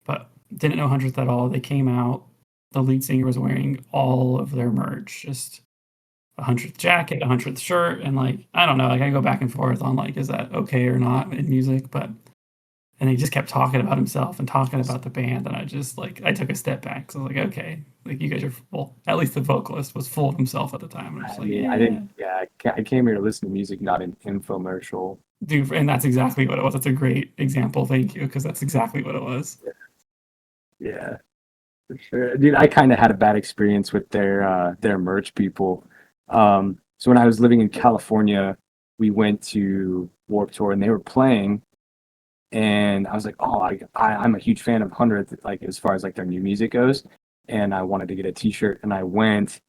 But didn't know 100th at all. They came out. The lead singer was wearing all of their merch, just a 100th jacket, a 100th shirt, and like I don't know, like I go back and forth on like is that okay or not in music, but and he just kept talking about himself and talking about the band, and I just like I took a step back. So I was like, okay, like you guys are well. At least the vocalist was full of himself at the time, and I'm just I like, mean, I didn't. yeah, Yeah, I came here to listen to music, not an infomercial. dude. And that's exactly what it was. That's a great example. Thank you, because that's exactly what it was. Yeah, for sure, dude. I kind of had a bad experience with their merch people. So when I was living in California, we went to Warped Tour and they were playing, and I was like, oh, I'm a huge fan of Hundredth, like as far as like their new music goes, and I wanted to get a T-shirt, and I went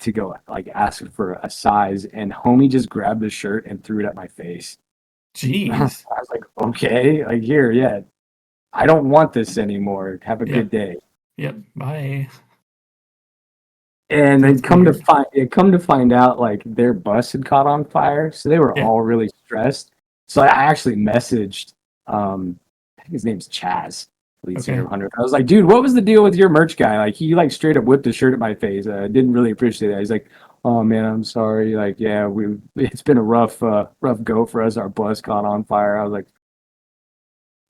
to go like ask for a size, and homie just grabbed the shirt and threw it at my face. I Jeez. was like, okay, like here, yeah, I don't want this anymore. Have a good Yep. day. Yep. Bye. And then That's weird. come to find out, like their bus had caught on fire, so they were Yeah. all really stressed. So I actually messaged, I think his name's Chaz, lead singer Okay. of 100. I was like, dude, what was the deal with your merch guy? Like he like straight up whipped a shirt at my face. I didn't really appreciate that. He's like, oh man, I'm sorry. Like yeah, it's been a rough go for us. Our bus caught on fire. I was like,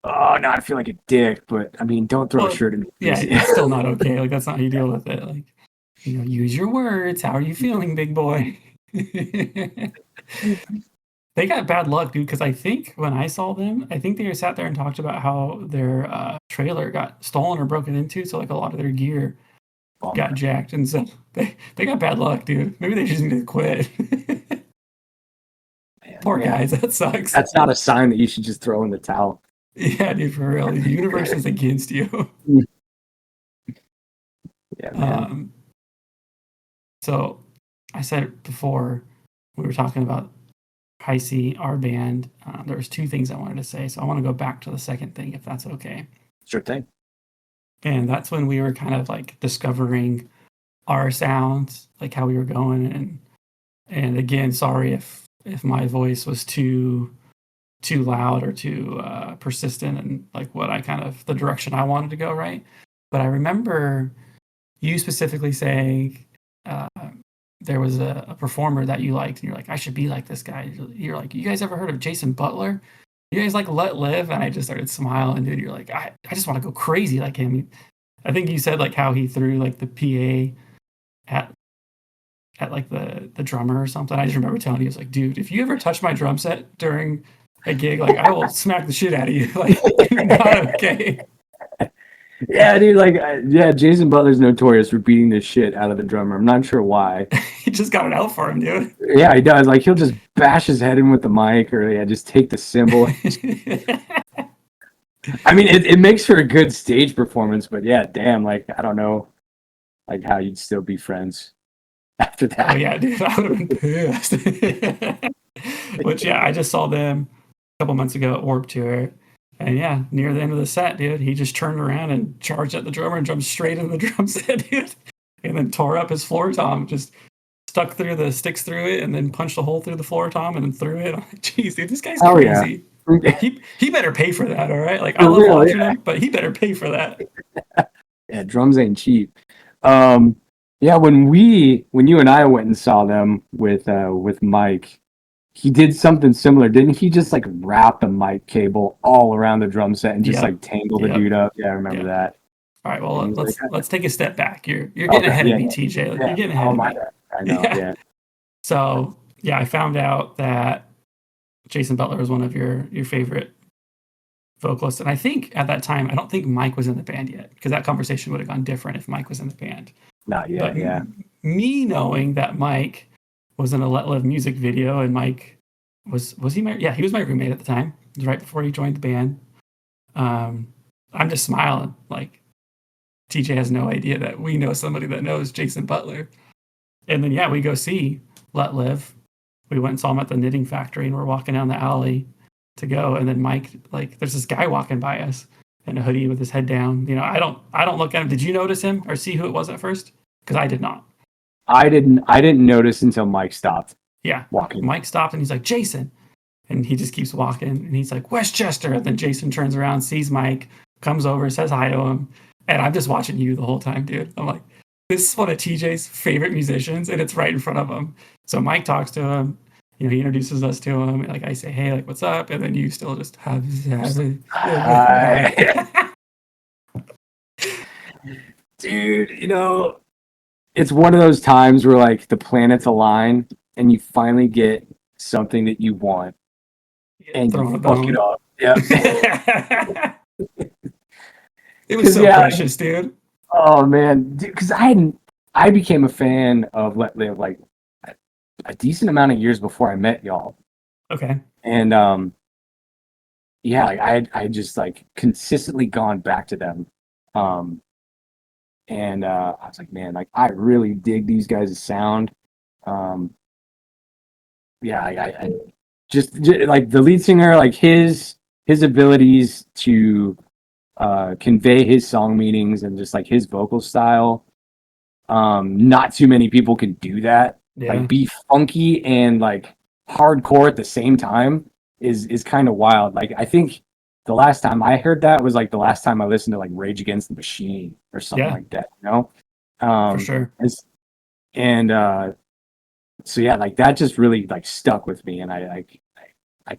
oh no, I feel like a dick, but I mean, don't throw a Well, shirt in me. yeah, it's still not okay. Like that's not how you deal with it. Like use your words. How are you feeling, big boy? They got bad luck, dude, because I think when I saw them, I think they sat there and talked about how their trailer got stolen or broken into, so like a lot of their gear got Bummer. jacked, and so they got bad luck, dude. Maybe they just need to quit. Man, Poor yeah, guys, that sucks. that's not a sign that you should just throw in the towel. Yeah, dude, for real. The universe is against you. Yeah, man. Um, so I said it before we were talking about High C, our band. There was two things I wanted to say, so I want to go back to the second thing, if that's okay. Sure thing. And that's when we were kind of like discovering our sounds, like how we were going. And again, sorry if my voice was too loud or too persistent and like what I kind of the direction I wanted to go, right? But I remember you specifically saying uh, there was a performer that you liked, and you're like, I should be like this guy. You're like, you guys ever heard of Jason Butler? You guys like Let Live? And I just started smiling, dude. You're like, I just want to go crazy like him. I think you said like how he threw like the PA at like the drummer or something. I just remember telling you, I was like, dude, if you ever touch my drum set during a gig, like I will smack the shit out of you. Like you're not okay. Yeah, dude. Like, yeah, Jason Butler's notorious for beating the shit out of the drummer. I'm not sure why. He just got it out for him, dude. Yeah, he does. Like, he'll just bash his head in with the mic, or yeah, just take the cymbal. I mean, it makes for a good stage performance, but yeah, damn, like I don't know, like how you'd still be friends after Oh that. yeah, dude, I would have been pissed. Which yeah, I just saw them a couple months ago at Warp Tour. And yeah, near the end of the set, dude, he just turned around and charged at the drummer and jumped straight into the drum set, dude. And then tore up his floor tom, just stuck through the sticks through it and then punched a hole through the floor tom and then threw it. I'm like, geez, dude, this guy's Hell yeah. crazy. He better pay for that, all right? Like I For love real, watching yeah. him, but he better pay for that. Yeah, drums ain't cheap. Yeah, when you and I went and saw them with Mike, he did something similar, didn't he? Just like wrap the mic cable all around the drum set and just Yep. like tangle the Yep. dude up. Yeah, I remember Yep. that. All right, And well he's like, let's take a step back. You're getting okay, ahead of yeah, me, yeah, TJ. Like yeah. you're getting ahead Oh of my me. bad. I know, yeah. So yeah, I found out that Jason Butler was one of your favorite vocalists, and I think at that time I don't think Mike was in the band yet because that conversation would have gone different if Mike was in the band. Not But yet, yeah. me knowing that Mike was in a Let Live music video, and Mike was he my yeah he was my roommate at the time. It was right before he joined the band. I'm just smiling like TJ has no idea that we know somebody that knows Jason Butler. And then, yeah, we go see Let Live. We went and saw him at the knitting factory, and we're walking down the alley to go. And then Mike, like, there's this guy walking by us in a hoodie with his head down. You know, I don't look at him. Did you notice him or see who it was at first? Because I did not. I didn't notice until Mike stopped Yeah, walking. Mike stopped and he's like, Jason. And he just keeps walking and he's like, Westchester. And then Jason turns around, sees Mike, comes over, says hi to him. And I'm just watching you the whole time, dude. I'm like, this is one of TJ's favorite musicians, and it's right in front of him. So Mike talks to him. You know, he introduces us to him. Like I say, hey, like, what's up? And then you still just have dude, you know, it's one of those times where like the planets align and you finally get something that you want and throwing you a fuck bone. it up. Yeah. It was so precious, dude. Oh man, because I became a fan of Let Live like a decent amount of years before I met y'all. Okay. And yeah, like I just like consistently gone back to them. And I was like, man, like I really dig these guys' sound. Yeah, I just like the lead singer, like his abilities to convey his song meanings and just like his vocal style. Not too many people can do that. Yeah. Like be funky and like hardcore at the same time is kind of wild. Like I think the last time I heard that was like the last time I listened to like Rage Against the Machine or something like that, you know? For sure. And so yeah, like that just really like stuck with me, and I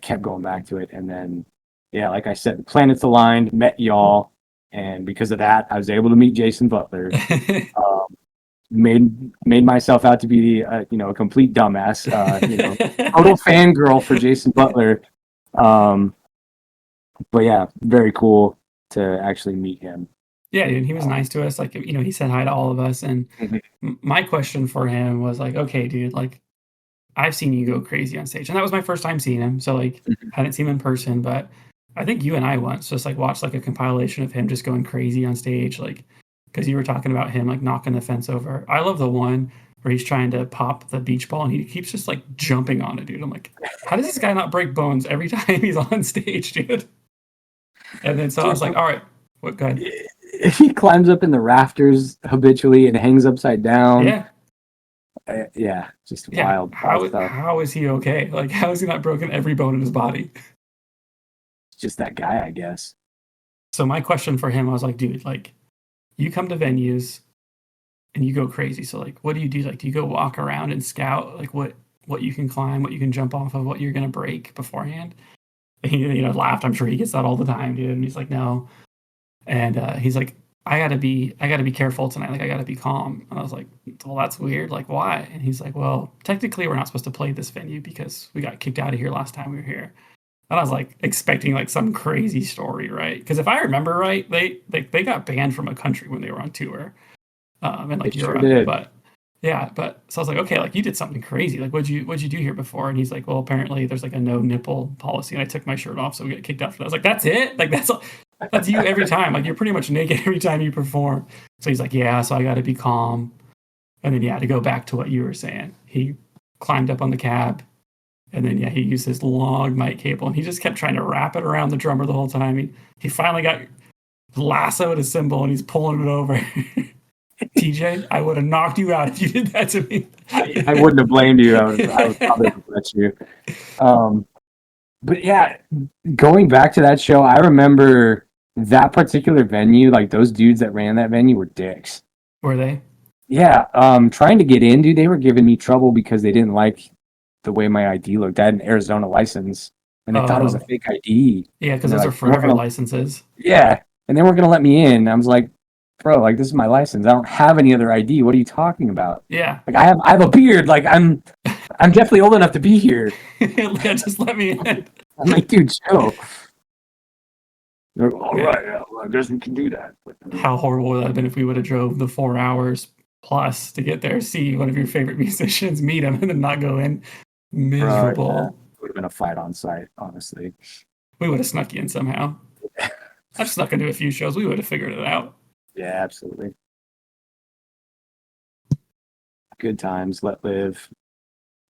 kept going back to it, and then yeah, like I said, the planets aligned, met y'all, and because of that, I was able to meet Jason Butler. Made myself out to be a complete dumbass, total fangirl for Jason Butler. But yeah, very cool to actually meet him. Yeah, dude, he was nice to us. Like, you know, he said hi to all of us. And my question for him was like, okay, dude, like, I've seen you go crazy on stage. And that was my first time seeing him. So, like, hadn't seen him in person. But I think you and I once just, like, watched, like, a compilation of him just going crazy on stage. Like, because you were talking about him, like, knocking the fence over. I love the one where he's trying to pop the beach ball and he keeps just, like, jumping on it, dude. I'm like, how does this guy not break bones every time he's on stage, dude? And then so I was like, all right, what, go ahead. He climbs up in the rafters habitually and hangs upside down. Yeah. Yeah, just wild. How is he okay? Like, how is he not broken every bone in his body? Just that guy, I guess. So my question for him, I was like, dude, like, you come to venues and you go crazy. So, like, what do you do? Like, do you go walk around and scout, like, what you can climb, what you can jump off of, what you're going to break beforehand? And he, laughed. I'm sure he gets that all the time, dude. And he's like, no. And he's like, I gotta be careful tonight. Like, I gotta be calm. And I was like, well, that's weird. Like, why? And he's like, well, technically we're not supposed to play this venue because we got kicked out of here last time we were here. And I was like expecting like some crazy story, right? Because if I remember right, they got banned from a country when they were on tour, in like Europe. Sure, but yeah, so I was like, okay, like you did something crazy. Like, what'd you do here before? And he's like, well, apparently there's like a no nipple policy, and I took my shirt off, so we got kicked out for that. I was like, that's it? Like that's all? That's you every time. Like you're pretty much naked every time you perform. So he's like, yeah, so I got to be calm. And then, yeah, to go back to what you were saying, he climbed up on the cab and then, yeah, he used his long mic cable and he just kept trying to wrap it around the drummer the whole time. He finally got lassoed a cymbal and he's pulling it over. TJ, I would have knocked you out if you did that to me. I wouldn't have blamed you. I would probably have let you. But yeah, going back to that show, I remember that particular venue, like those dudes that ran that venue were dicks. Were they? Yeah, trying to get in, dude, they were giving me trouble because they didn't like the way my ID looked. I had an Arizona license, and they thought it was a fake ID. Yeah, because those are forever licenses. Yeah, and they weren't going to let me in. I was like, bro, like, this is my license. I don't have any other ID. What are you talking about? Yeah. Like, I have a beard. Like, I'm definitely old enough to be here. Yeah, just let me in. I'm like, dude, chill. They're like, all right, yeah, well, I guess we can do that. How horrible would that have been if we would have drove the 4 hours plus to get there, see one of your favorite musicians, meet him, and then not go in? Miserable. Yeah. Would have been a fight on site, honestly. We would have snuck you in somehow. I've snuck into a few shows. We would have figured it out. Yeah, absolutely. Good times, Let Live.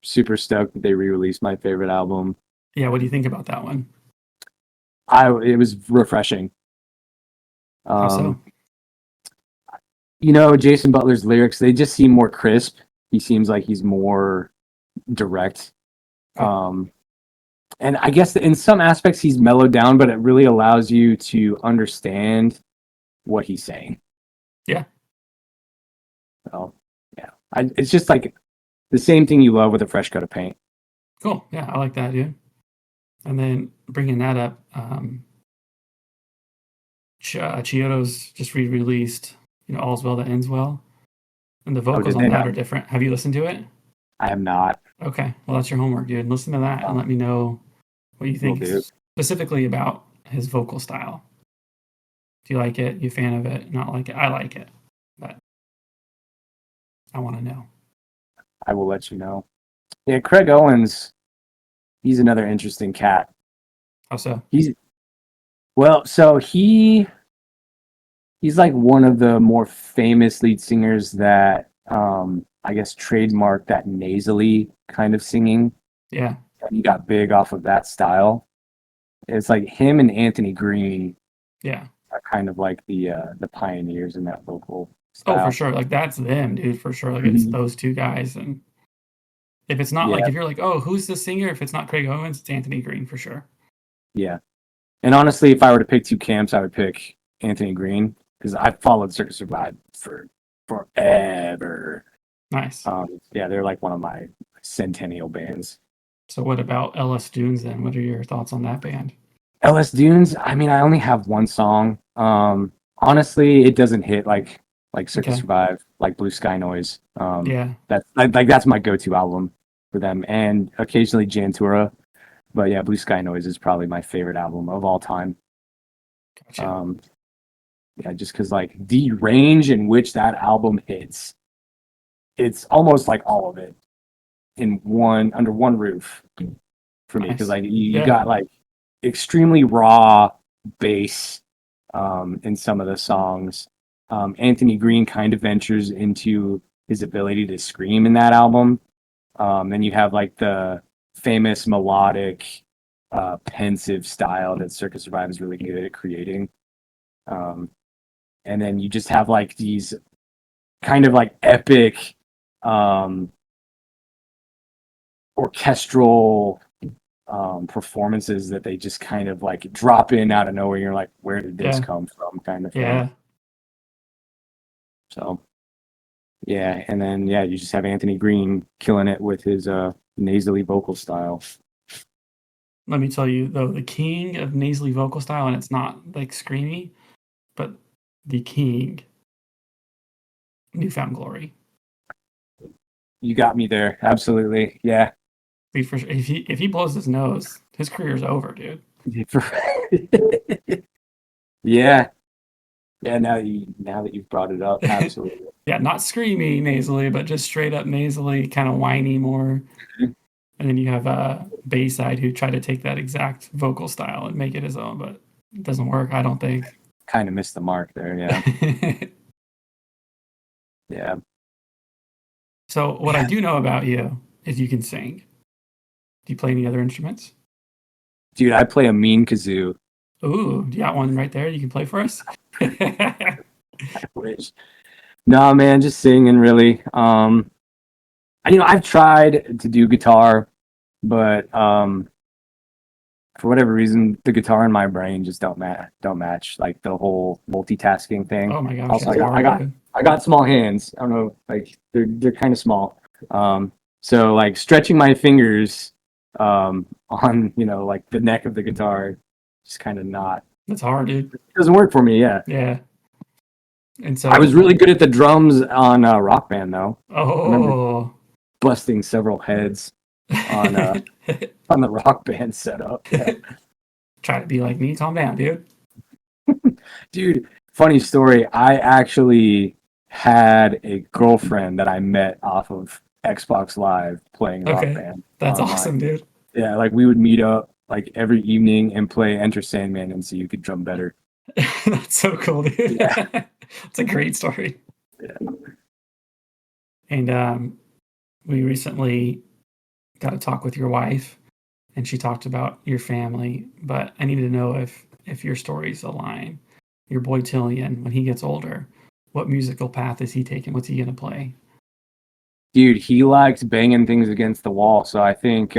Super stoked that they re-released my favorite album. Yeah, what do you think about that one? It was refreshing. How so? You know, Jason Butler's lyrics, they just seem more crisp. He seems like he's more direct. And I guess in some aspects he's mellowed down, but it really allows you to understand what he's saying. Yeah. So, yeah. It's just like the same thing you love with a fresh coat of paint. Cool. Yeah, I like that, dude. And then bringing that up, Chiodo's just re-released, All's Well That Ends Well. And the vocals on that are different. Have you listened to it? I have not. Okay. Well, that's your homework, dude. Listen to that and let me know what you think specifically about his vocal style. Do you like it? You a fan of it? Not like it? I like it, but I want to know. I will let you know. Yeah, Craig Owens, he's another interesting cat. How so? He's like one of the more famous lead singers that I guess trademarked that nasally kind of singing. Yeah. He got big off of that style. It's like him and Anthony Green. Yeah. Are kind of like the pioneers in that vocal style. Oh, for sure. Like that's them, dude, for sure. Like it's those two guys. And if it's not like, if you're like, oh, who's the singer? If it's not Craig Owens, it's Anthony Green for sure. Yeah. And honestly, if I were to pick two camps, I would pick Anthony Green because I've followed Circus Survive for forever. Nice. Yeah, they're like one of my centennial bands. So what about LS Dunes then? What are your thoughts on that band? LS Dunes, I mean, I only have one song. Honestly, it doesn't hit like Circus Survive, like Blue Sky Noise. Yeah. That's my go-to album for them, and occasionally Jantura. But yeah, Blue Sky Noise is probably my favorite album of all time. Gotcha. Yeah, just because like the range in which that album hits, it's almost like all of it under one roof for me. Because like you got like extremely raw bass in some of the songs. Anthony Green kind of ventures into his ability to scream in that album. Then you have like the famous melodic, pensive style that Circus Survive is really good at creating. And then you just have like these kind of like epic orchestral performances that they just kind of like drop in out of nowhere. You're like, where did this come from? Kind of thing. Yeah. So, yeah, and then you just have Anthony Green killing it with his nasally vocal style. Let me tell you though, the king of nasally vocal style, and it's not like screamy, but the king, Newfound Glory. You got me there, absolutely, yeah. If he blows his nose, his career's over, dude. Yeah. Yeah, now that you've brought it up, absolutely. Yeah, not screamy nasally, but just straight up nasally, kind of whiny more. Mm-hmm. And then you have Bayside who tried to take that exact vocal style and make it his own, but It doesn't work, I don't think. Kind of missed the mark there. Yeah. Yeah. So what I do know about you is you can sing. Do you play any other instruments? Dude, I play a mean kazoo. Ooh, do you got one right there you can play for us? I wish. No, man, just singing really. I've tried to do guitar, but for whatever reason, the guitar in my brain just don't match like the whole multitasking thing. Oh my gosh, Also, that's hard, dude. I got small hands. I don't know, like they're kind of small. So like stretching my fingers on like the neck of the guitar, just kind of not. That's hard, dude. It doesn't work for me. Yeah. Yeah. And so I was really good at the drums on Rock Band though. I remember oh, busting several heads on on the Rock Band setup. Yeah. try to be like me. Calm down, dude. Dude, funny story. I actually had a girlfriend that I met off of Xbox Live playing Rock Okay, Band that's online. awesome, dude. Yeah, like we would meet up like every evening and play Enter Sandman and see who could drum better. That's so cool, dude. Yeah. It's a great story. Yeah. And we recently got to talk with your wife, and she talked about your family. But I need to know if your stories align. Your boy Tillian, when he gets older, what musical path is he taking? What's he gonna play? Dude, he likes banging things against the wall, so I think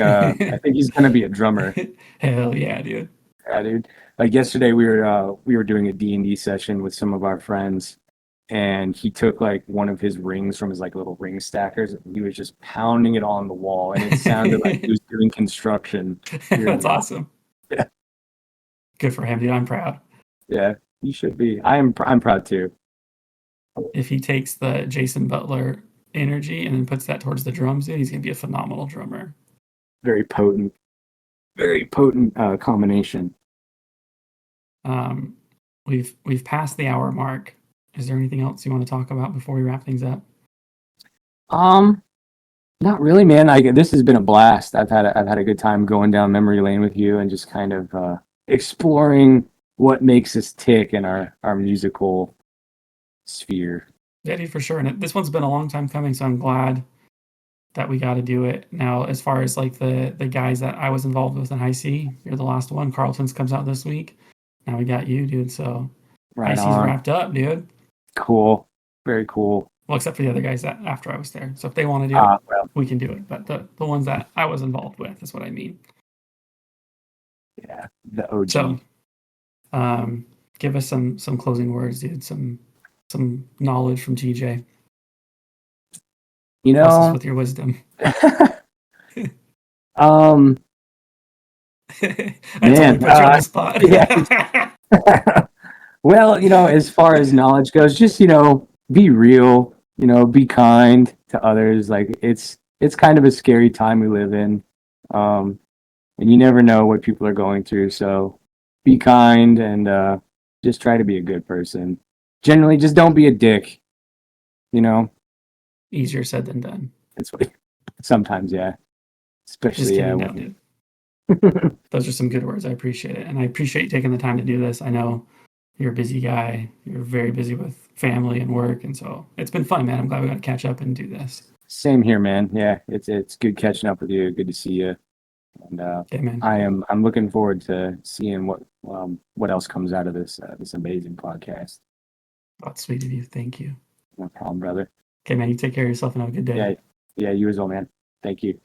he's gonna be a drummer. Hell yeah, dude. Yeah, dude. Like yesterday we were doing a D&D session with some of our friends, and he took like one of his rings from his like little ring stackers and he was just pounding it on the wall, and it sounded like he was doing construction. That's awesome. Yeah. Good for him, dude. I'm proud. Yeah, you should be. I'm proud too. If he takes the Jason Butler energy and then puts that towards the drums, dude, he's gonna be a phenomenal drummer. Very potent combination. We've passed the hour mark. Is there anything else you want to talk about before we wrap things up? Not really, man. This has been a blast. I've had a good time going down memory lane with you and just kind of exploring what makes us tick in our musical sphere. Yeah, dude, for sure. And this one's been a long time coming, so I'm glad that we got to do it. Now, as far as like the guys that I was involved with in High C, you're the last one. Carlton's comes out this week. Now we got you, dude. So Right High C's on. wrapped up, dude. Cool. Very cool. Well, except for the other guys that after I was there. So if they want to do it, Well, we can do it. But the ones that I was involved with is what I mean. yeah, the OG. So, give us some closing words, dude. Some knowledge from TJ. You Bless us know, with your wisdom. um, I Man, totally put you on the spot. yeah. Well, as far as knowledge goes, just, be real, be kind to others. Like it's kind of a scary time we live in. And you never know what people are going through. So be kind and just try to be a good person. Generally, just don't be a dick. Easier said than done. It's sometimes, yeah. Just Especially, kidding, yeah. no, dude. Those are some good words. I appreciate it. And I appreciate you taking the time to do this. I know you're a busy guy. You're very busy with family and work. And so it's been fun, man. I'm glad we got to catch up and do this. Same here, man. Yeah, it's good catching up with you. Good to see you. And Okay, man. I'm looking forward to seeing what else comes out of this amazing podcast. That's sweet of you. Thank you. No problem, brother. Okay, man. You take care of yourself and have a good day. Yeah, you as well, man. Thank you.